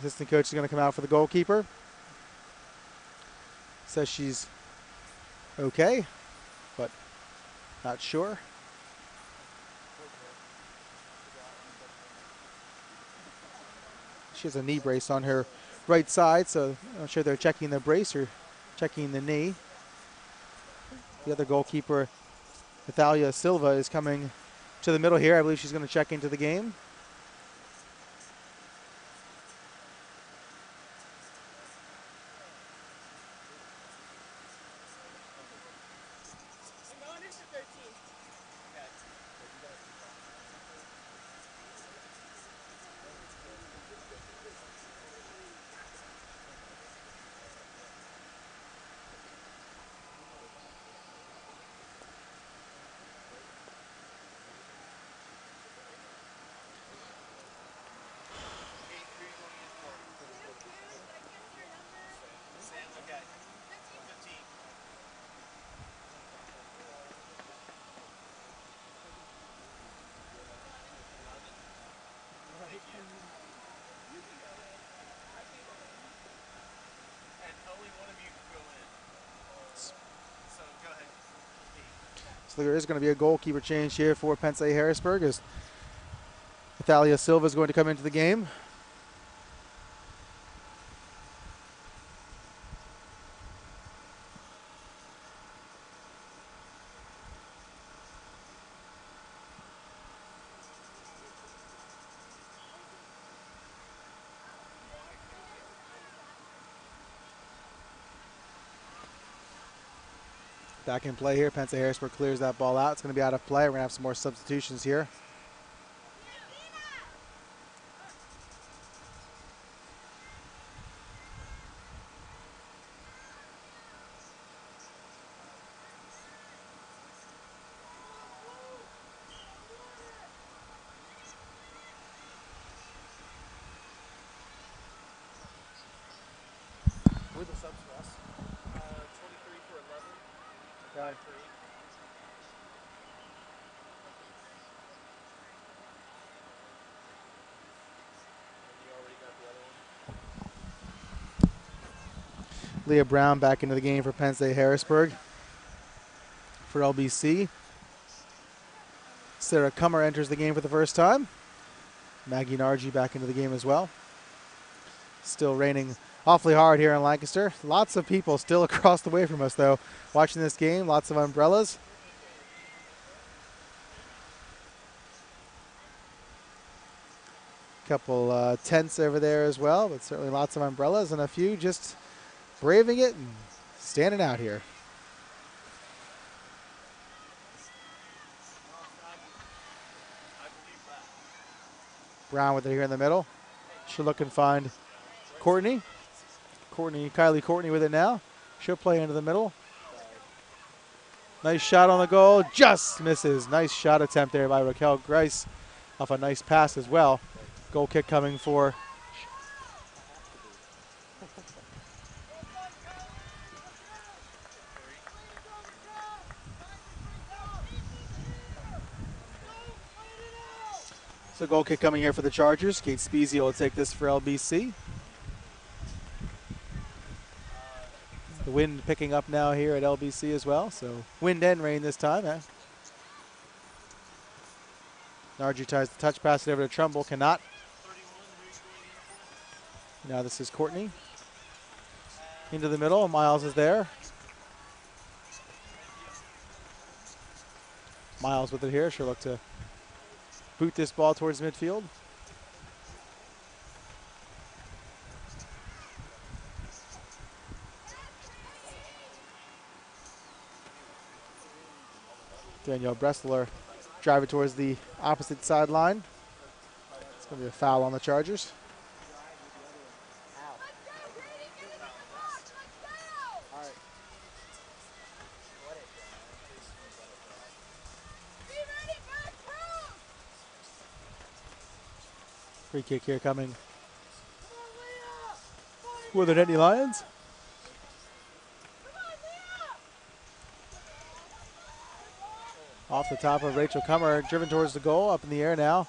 Speaker 1: Assistant coach is going to come out for the goalkeeper. Says she's okay, but not sure. She has a knee brace on her right side, so I'm not sure they're checking the brace or checking the knee. The other goalkeeper, Natalia Silva, is coming to the middle here. I believe she's going to check into the game. So there is going to be a goalkeeper change here for Penn State Harrisburg as Natalia Silva is going to come into the game. Back in play here. Penn State Harrisburg clears that ball out. It's going to be out of play. We're going to have some more substitutions here.
Speaker 2: Who are the subs for us? 23 for 11.
Speaker 1: Okay.
Speaker 2: 5 for 8. And you already got the other one.
Speaker 1: Leah Brown back into the game for Penn State Harrisburg. For LBC, Sarah Cummer enters the game for the first time. Maggie Nargi back into the game as well. Still raining awfully hard here in Lancaster. Lots of people still across the way from us, though, watching this game. Lots of umbrellas. Couple tents over there as well, but certainly lots of umbrellas and a few just braving it and standing out here. Brown with it here in the middle. She'll look and find Kylie Courtney with it now. She'll play into the middle. Nice shot on the goal, just misses. Nice shot attempt there by Raquel Grice off a nice pass as well. Goal kick coming for So goal kick coming here for the Chargers. Kate Speezy will take this for LBC. The wind picking up now here at LBC as well. So wind and rain this time. Nargi tries to touch pass it over to Trumbull. Cannot. Now this is Courtney. Into the middle. Miles is there. Miles with it here. She'll look to boot this ball towards midfield. Danielle Bressler drive it towards the opposite sideline. It's going to be a foul on the Chargers. Free kick here coming for the Nittany Lions. Off the top of Rachel Kummer, driven towards the goal, up in the air now.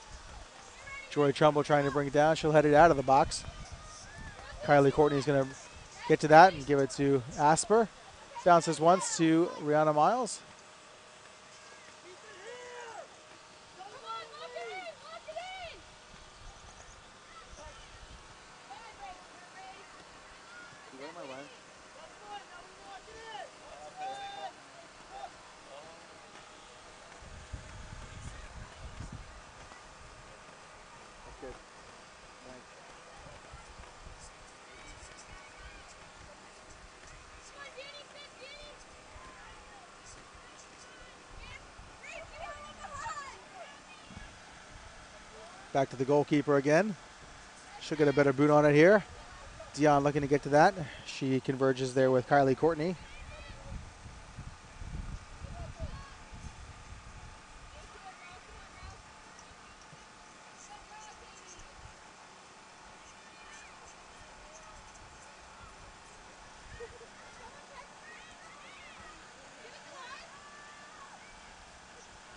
Speaker 1: Joy Trumbull trying to bring it down. She'll head it out of the box. Kylie Courtney's going to get to that and give it to Asper. Bounces once to Rihanna Miles. Back to the goalkeeper again. She'll get a better boot on it here. Dion looking to get to that. She converges there with Kylie Courtney.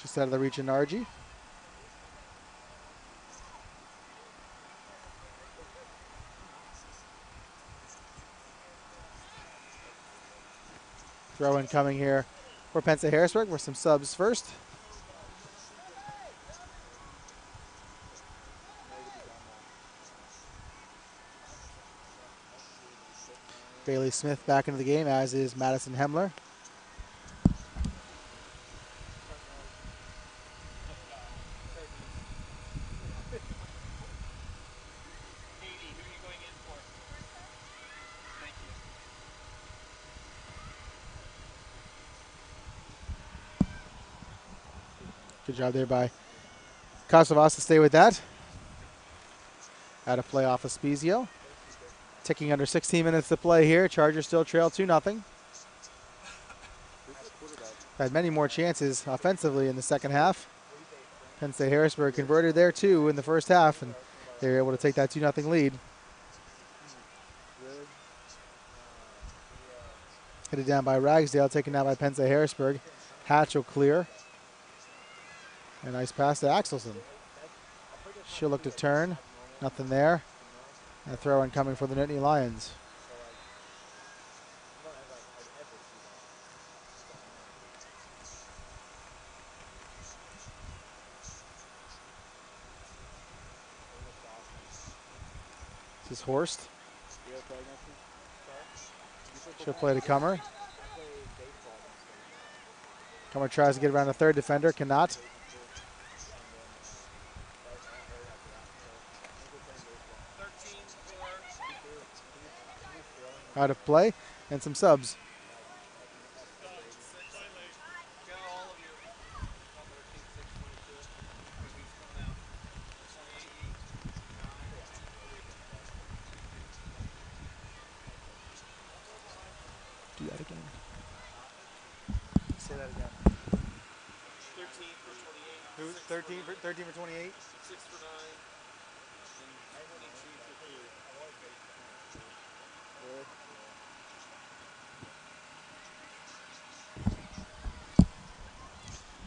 Speaker 1: Just out of the reach of Nargi. Throw in coming here for Penn State Harrisburg with some subs first. Bailey Smith back into the game, as is Madison Hemler. Good job there by Kosovas to stay with that. Out of play off of Spezio. Ticking under 16 minutes to play here. Chargers still trail 2-0. Had many more chances offensively in the second half. Penn State Harrisburg converted there too in the first half, and they were able to take that 2-0 lead. Headed down by Ragsdale, taken down by Penn State Harrisburg. Hatch will clear. A nice pass to Axelson. She'll look to turn. Nothing there. And a throw in coming for the Nittany Lions. This is Horst. She'll play to Kummer. Kummer tries to get around the third defender, cannot. Out of play, and some subs. Do that again. Say that again.
Speaker 2: 13 for 28.
Speaker 3: Who? 13 for 28?
Speaker 2: 6 for 9. And 22 for 2.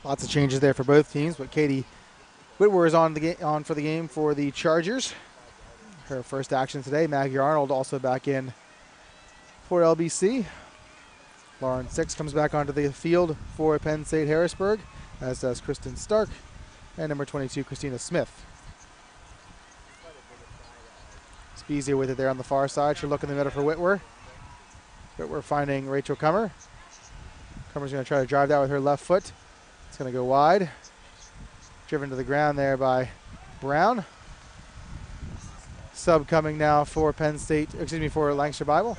Speaker 1: Lots of changes there for both teams, but Katie Whitwer is on for the game for the Chargers. Her first action today. Maggie Arnold also back in for LBC. Lauren Six comes back onto the field for Penn State Harrisburg, as does Kristen Stark and number 22, Christina Smith. Spezia with it there on the far side. She'll look in the middle for Whitwer. Whitwer finding Rachel Kummer. Kummer's going to try to drive that with her left foot. It's going to go wide. Driven to the ground there by Brown. Sub coming now for for Lancaster Bible.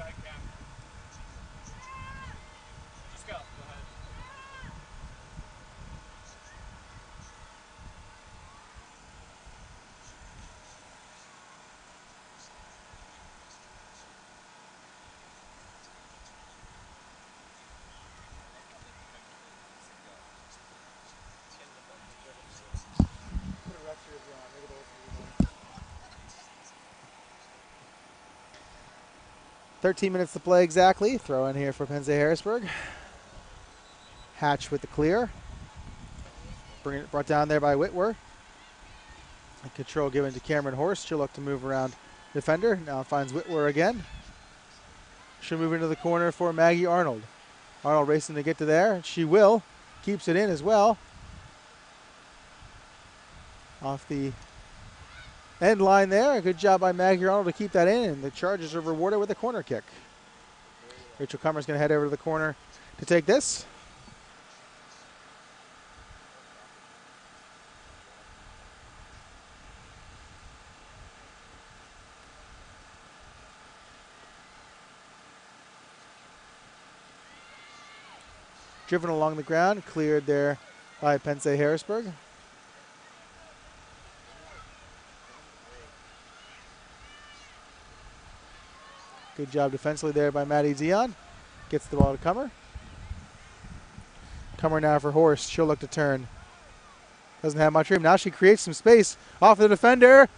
Speaker 1: 13 minutes to play exactly. Throw in here for Penn State Harrisburg. Hatch with the clear. Brought down there by Whitwer. And control given to Cameron Horst. She'll look to move around defender. Now finds Whitwer again. She'll move into the corner for Maggie Arnold. Arnold racing to get to there. She will. Keeps it in as well. Off the end line there. A good job by Maggie Arnold to keep that in. And the Chargers are rewarded with a corner kick. Rachel Cummer's going to head over to the corner to take this. Driven along the ground, cleared there by Penn State Harrisburg. Good job defensively there by Maddie Dion. Gets the ball to Cummer. Cummer now for Horst. She'll look to turn. Doesn't have much room. Now she creates some space off the defender.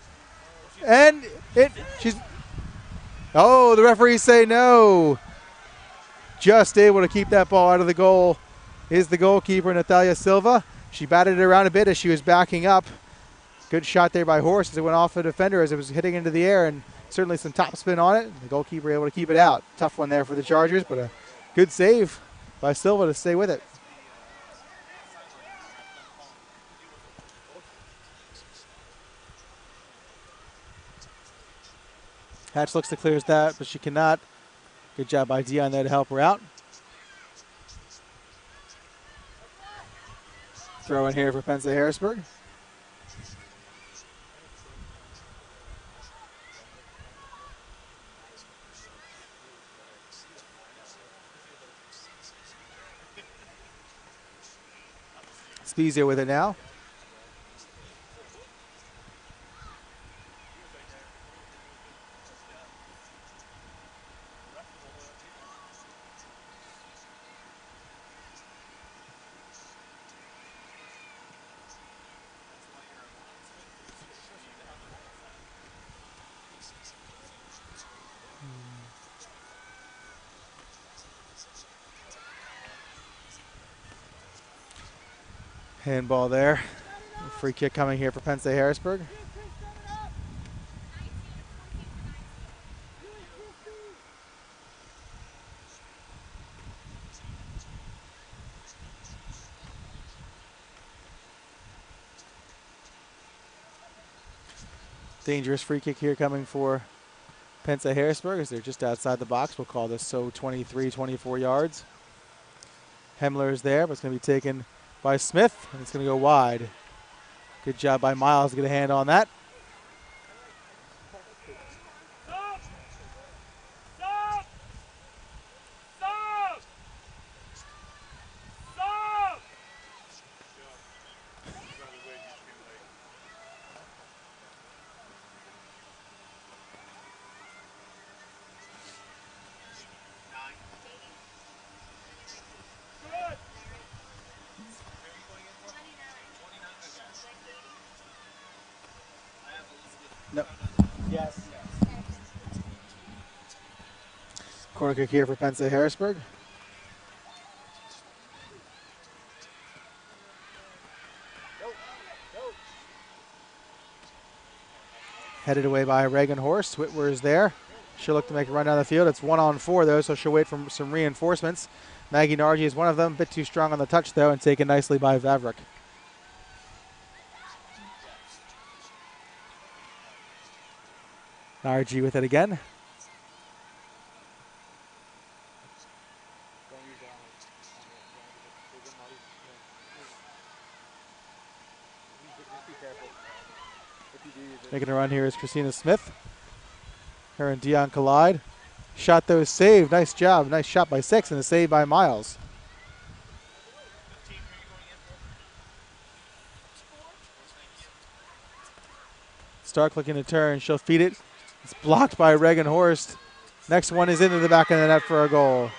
Speaker 1: And oh, the referees say no. Just able to keep that ball out of the goal is the goalkeeper, Natalia Silva. She batted it around a bit as she was backing up. Good shot there by Horst as it went off the defender as it was hitting into the air, and certainly some topspin on it. The goalkeeper able to keep it out. Tough one there for the Chargers, but a good save by Silva to stay with it. Hatch looks to clear that, but she cannot. Good job by Dion there to help her out. Throw in here for Penn State Harrisburg. Spezia with it now. Handball there. Free kick coming here for Penn State Harrisburg. Dangerous free kick here coming for Penn State Harrisburg as they're just outside the box. We'll call this 23, 24 yards. Hemler is there, but it's going to be taken by Smith, and it's going to go wide. Good job by Miles to get a hand on that.
Speaker 2: Stop! Stop! Stop! Stop! Good!
Speaker 1: No. Yes. Corner kick here for Penn State Harrisburg. Headed away by Reagan Horst. Whitwer is there. She'll look to make a run down the field. It's 1-on-4 though, so she'll wait for some reinforcements. Maggie Nargi is one of them. A bit too strong on the touch though, and taken nicely by Vavrik. Nargi with it again. Making a run here is Christina Smith. Her and Dion collide. Shot though saved. Nice job. Nice shot by 6 and a save by Miles. Stark looking to turn. She'll feed it. It's blocked by Reagan Horst. Next one is into the back of the net for a goal.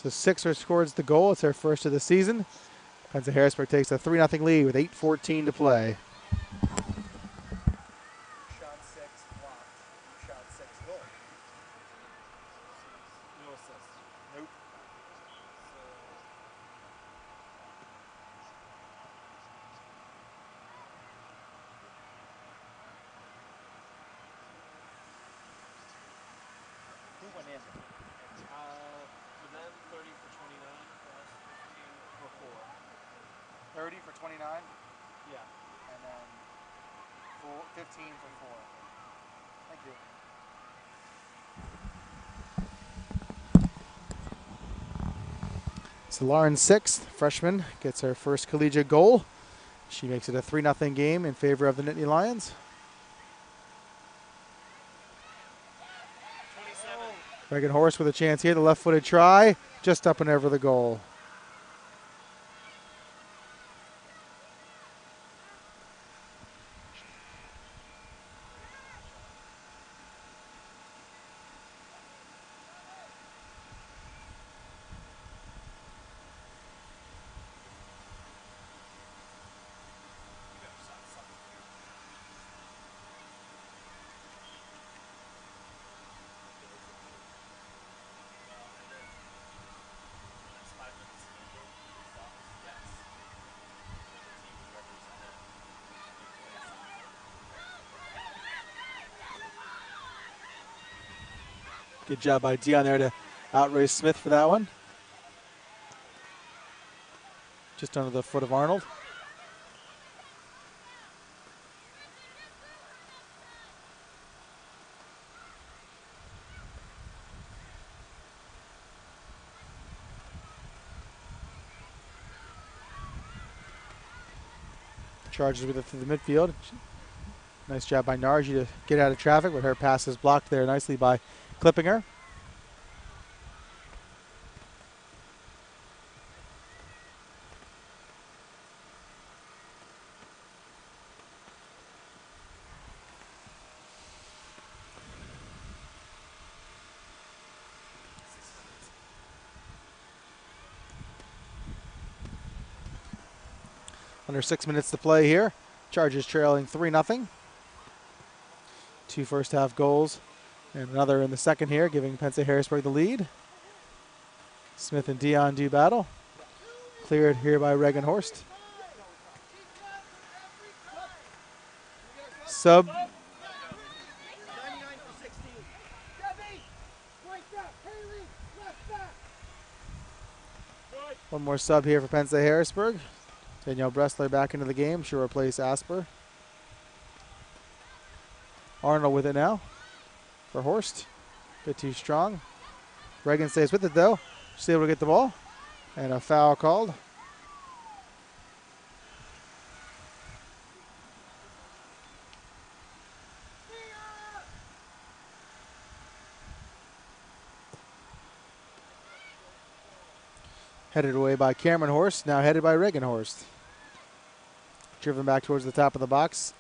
Speaker 1: So Sixer scores the goal. It's their first of the season. Penn Harrisburg takes a 3-0 lead with 8:14 to play.
Speaker 3: Shot 6 blocked. Shot 6 goal.
Speaker 2: No assists.
Speaker 3: Nope. Who went in?
Speaker 2: For them, 30 for 29. For us, 15 for 4.
Speaker 3: 30 for 29,
Speaker 2: Yeah.
Speaker 3: and then 15 for 4. Thank you.
Speaker 1: So Lauren Sixth, freshman, gets her first collegiate goal. She makes it a 3-0 game in favor of the Nittany Lions.
Speaker 2: 27.
Speaker 1: Reagan Horst with a chance here. The left-footed try, just up and over the goal. Good job by Dion there to outrace Smith for that one. Just under the foot of Arnold. Charges with it through the midfield. Nice job by Nargi to get out of traffic, but her pass is blocked there nicely by Klippinger. Under 6 minutes to play here. Chargers trailing 3-0. 2 first half goals and another in the second here, giving Penn Harrisburg the lead. Smith and Dion do battle. Cleared here by Reagan Horst. Sub. One more sub here for Penn Harrisburg. Danielle Bressler back into the game. She'll replace Asper. Arnold with it now for Horst. Bit too strong. Reagan stays with it though. She's able to get the ball. And a foul called. Headed away by Cameron Horst, now headed by Reagan Horst. Driven back towards the top of the box.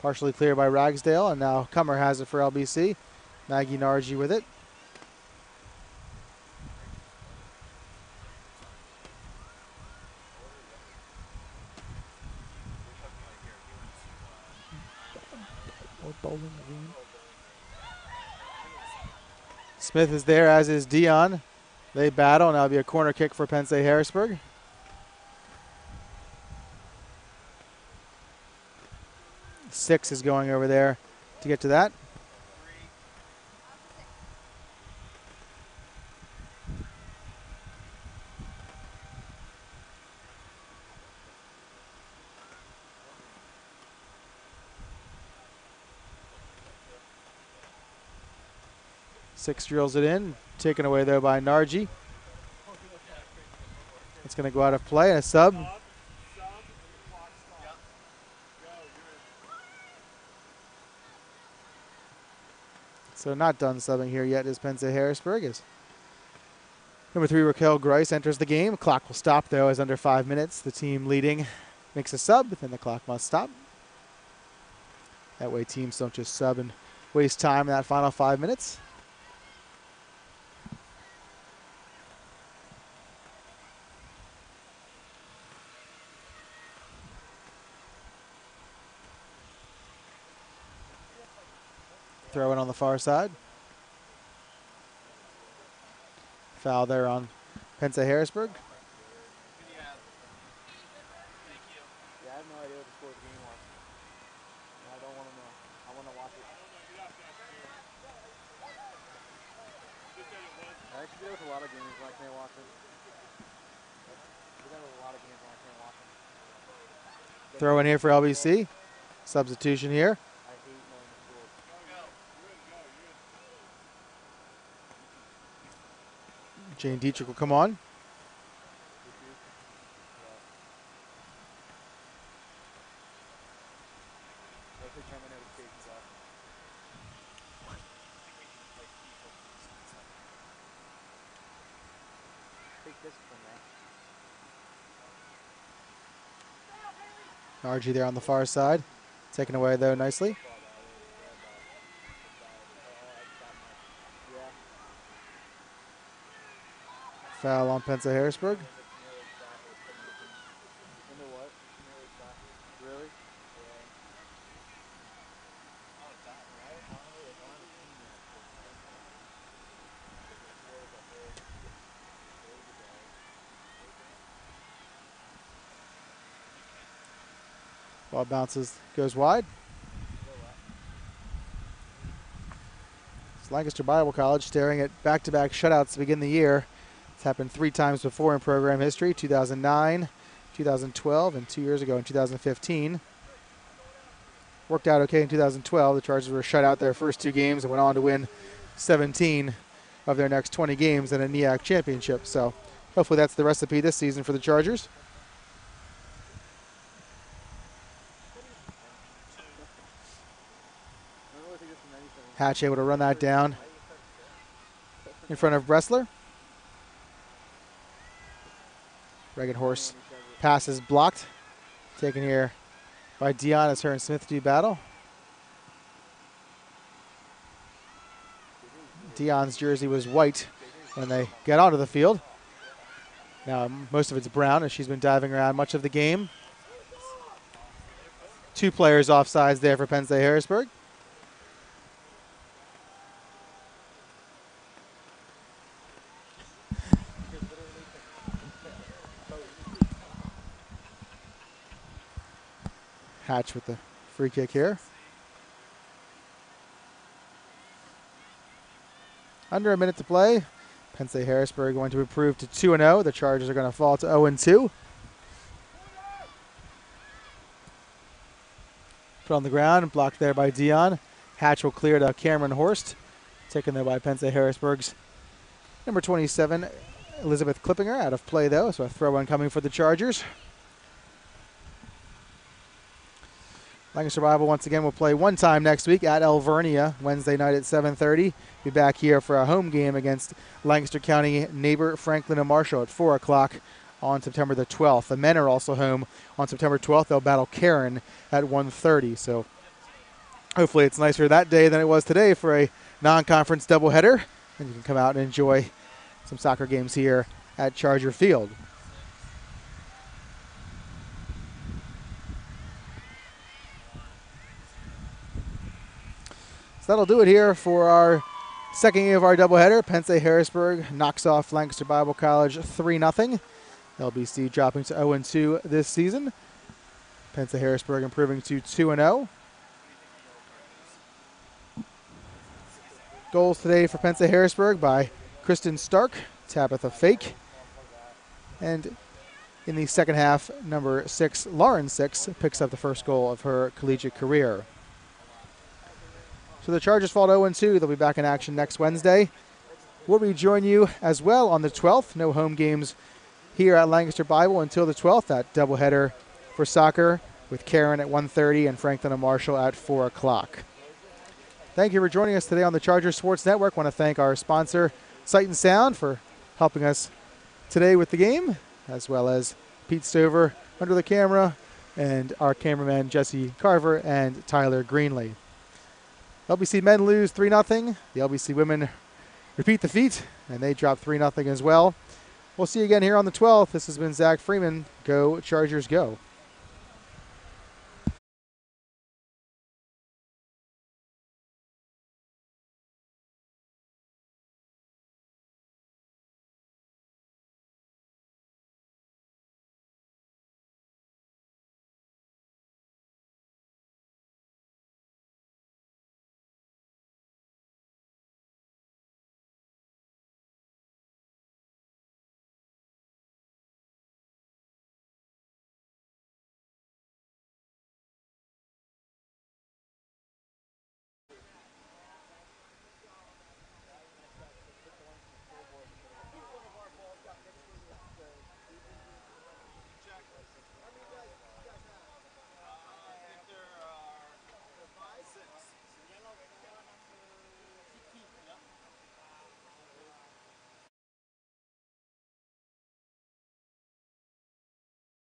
Speaker 1: Partially cleared by Ragsdale, and now Cummer has it for LBC. Maggie Nargi with it. Smith is there, as is Dion. They battle, and that'll be a corner kick for Penn State Harrisburg. Six is going over there to get to that. Six drills it in, taken away there by Nargi. It's going to go out of play, and a sub. So not done subbing here yet is Penn State Harrisburg. As number 3, Raquel Grice enters the game. Clock will stop, though, as under 5 minutes. The team leading makes a sub, then the clock must stop. That way teams don't just sub and waste time in that final 5 minutes. Throw in on the far side. Foul there on Penn Harrisburg.
Speaker 2: Yeah. Thank you.
Speaker 3: Yeah, I have no idea what the score of the game was. And I don't want to know. I want to watch it. I actually do that with a lot of games when I can't watch them. I do that with a lot of games when I can't watch them.
Speaker 1: Throw in here for LBC. Substitution here.
Speaker 3: I hate knowing the score.
Speaker 1: Jane Dietrich will come on. RG there on the far side. Taken away, though, nicely. Foul on Penn Harrisburg.
Speaker 3: Really?
Speaker 1: Ball bounces, goes wide. It's Lancaster Bible College staring at back-to-back shutouts to begin the year. It's happened 3 times before in program history, 2009, 2012, and 2 years ago in 2015. Worked out okay in 2012. The Chargers were shut out their first 2 games and went on to win 17 of their next 20 games in a NEAC championship. So hopefully that's the recipe this season for the Chargers. Hatch able to run that down in front of Bressler. Reagan Horst pass is blocked. Taken here by Dion as her and Smith do battle. Dion's jersey was white when they got onto the field. Now most of it's brown as she's been diving around much of the game. 2 players offsides there for Penn State Harrisburg. Hatch with the free kick here. Under a minute to play. Penn State Harrisburg going to improve to 2-0. The Chargers are going to fall to 0-2. Put on the ground, blocked there by Dion. Hatch will clear to Cameron Horst. Taken there by Penn State Harrisburg's number 27, Elizabeth Klippinger, out of play though, so a throw-in coming for the Chargers. Lancaster Bible once again will play one time next week at Alvernia, Wednesday night at 7:30. Be back here for a home game against Lancaster County neighbor Franklin and Marshall at 4 o'clock on September the 12th. The men are also home on September 12th. They'll battle Karen at 1:30. So hopefully it's nicer that day than it was today for a non-conference doubleheader, and you can come out and enjoy some soccer games here at Charger Field. So that'll do it here for our second game of our doubleheader. Penn State Harrisburg knocks off Lancaster Bible College 3-0. LBC dropping to 0-2 this season. Penn State Harrisburg improving to 2-0. Goals today for Penn State Harrisburg by Kristen Stark, Tabitha Fake, and in the second half, number 6, Lauren 6, picks up the first goal of her collegiate career. So the Chargers fall to 0-2. They'll be back in action next Wednesday. We'll rejoin you as well on the 12th. No home games here at Lancaster Bible until the 12th. That doubleheader for soccer with Karen at 1:30 and Franklin and Marshall at 4 o'clock. Thank you for joining us today on the Chargers Sports Network. I want to thank our sponsor, Sight and Sound, for helping us today with the game, as well as Pete Stover under the camera and our cameraman, Jesse Carver and Tyler Greenley. LBC men lose 3-0. The LBC women repeat the feat, and they drop 3-0 as well. We'll see you again here on the 12th. This has been Zach Freeman. Go Chargers, go.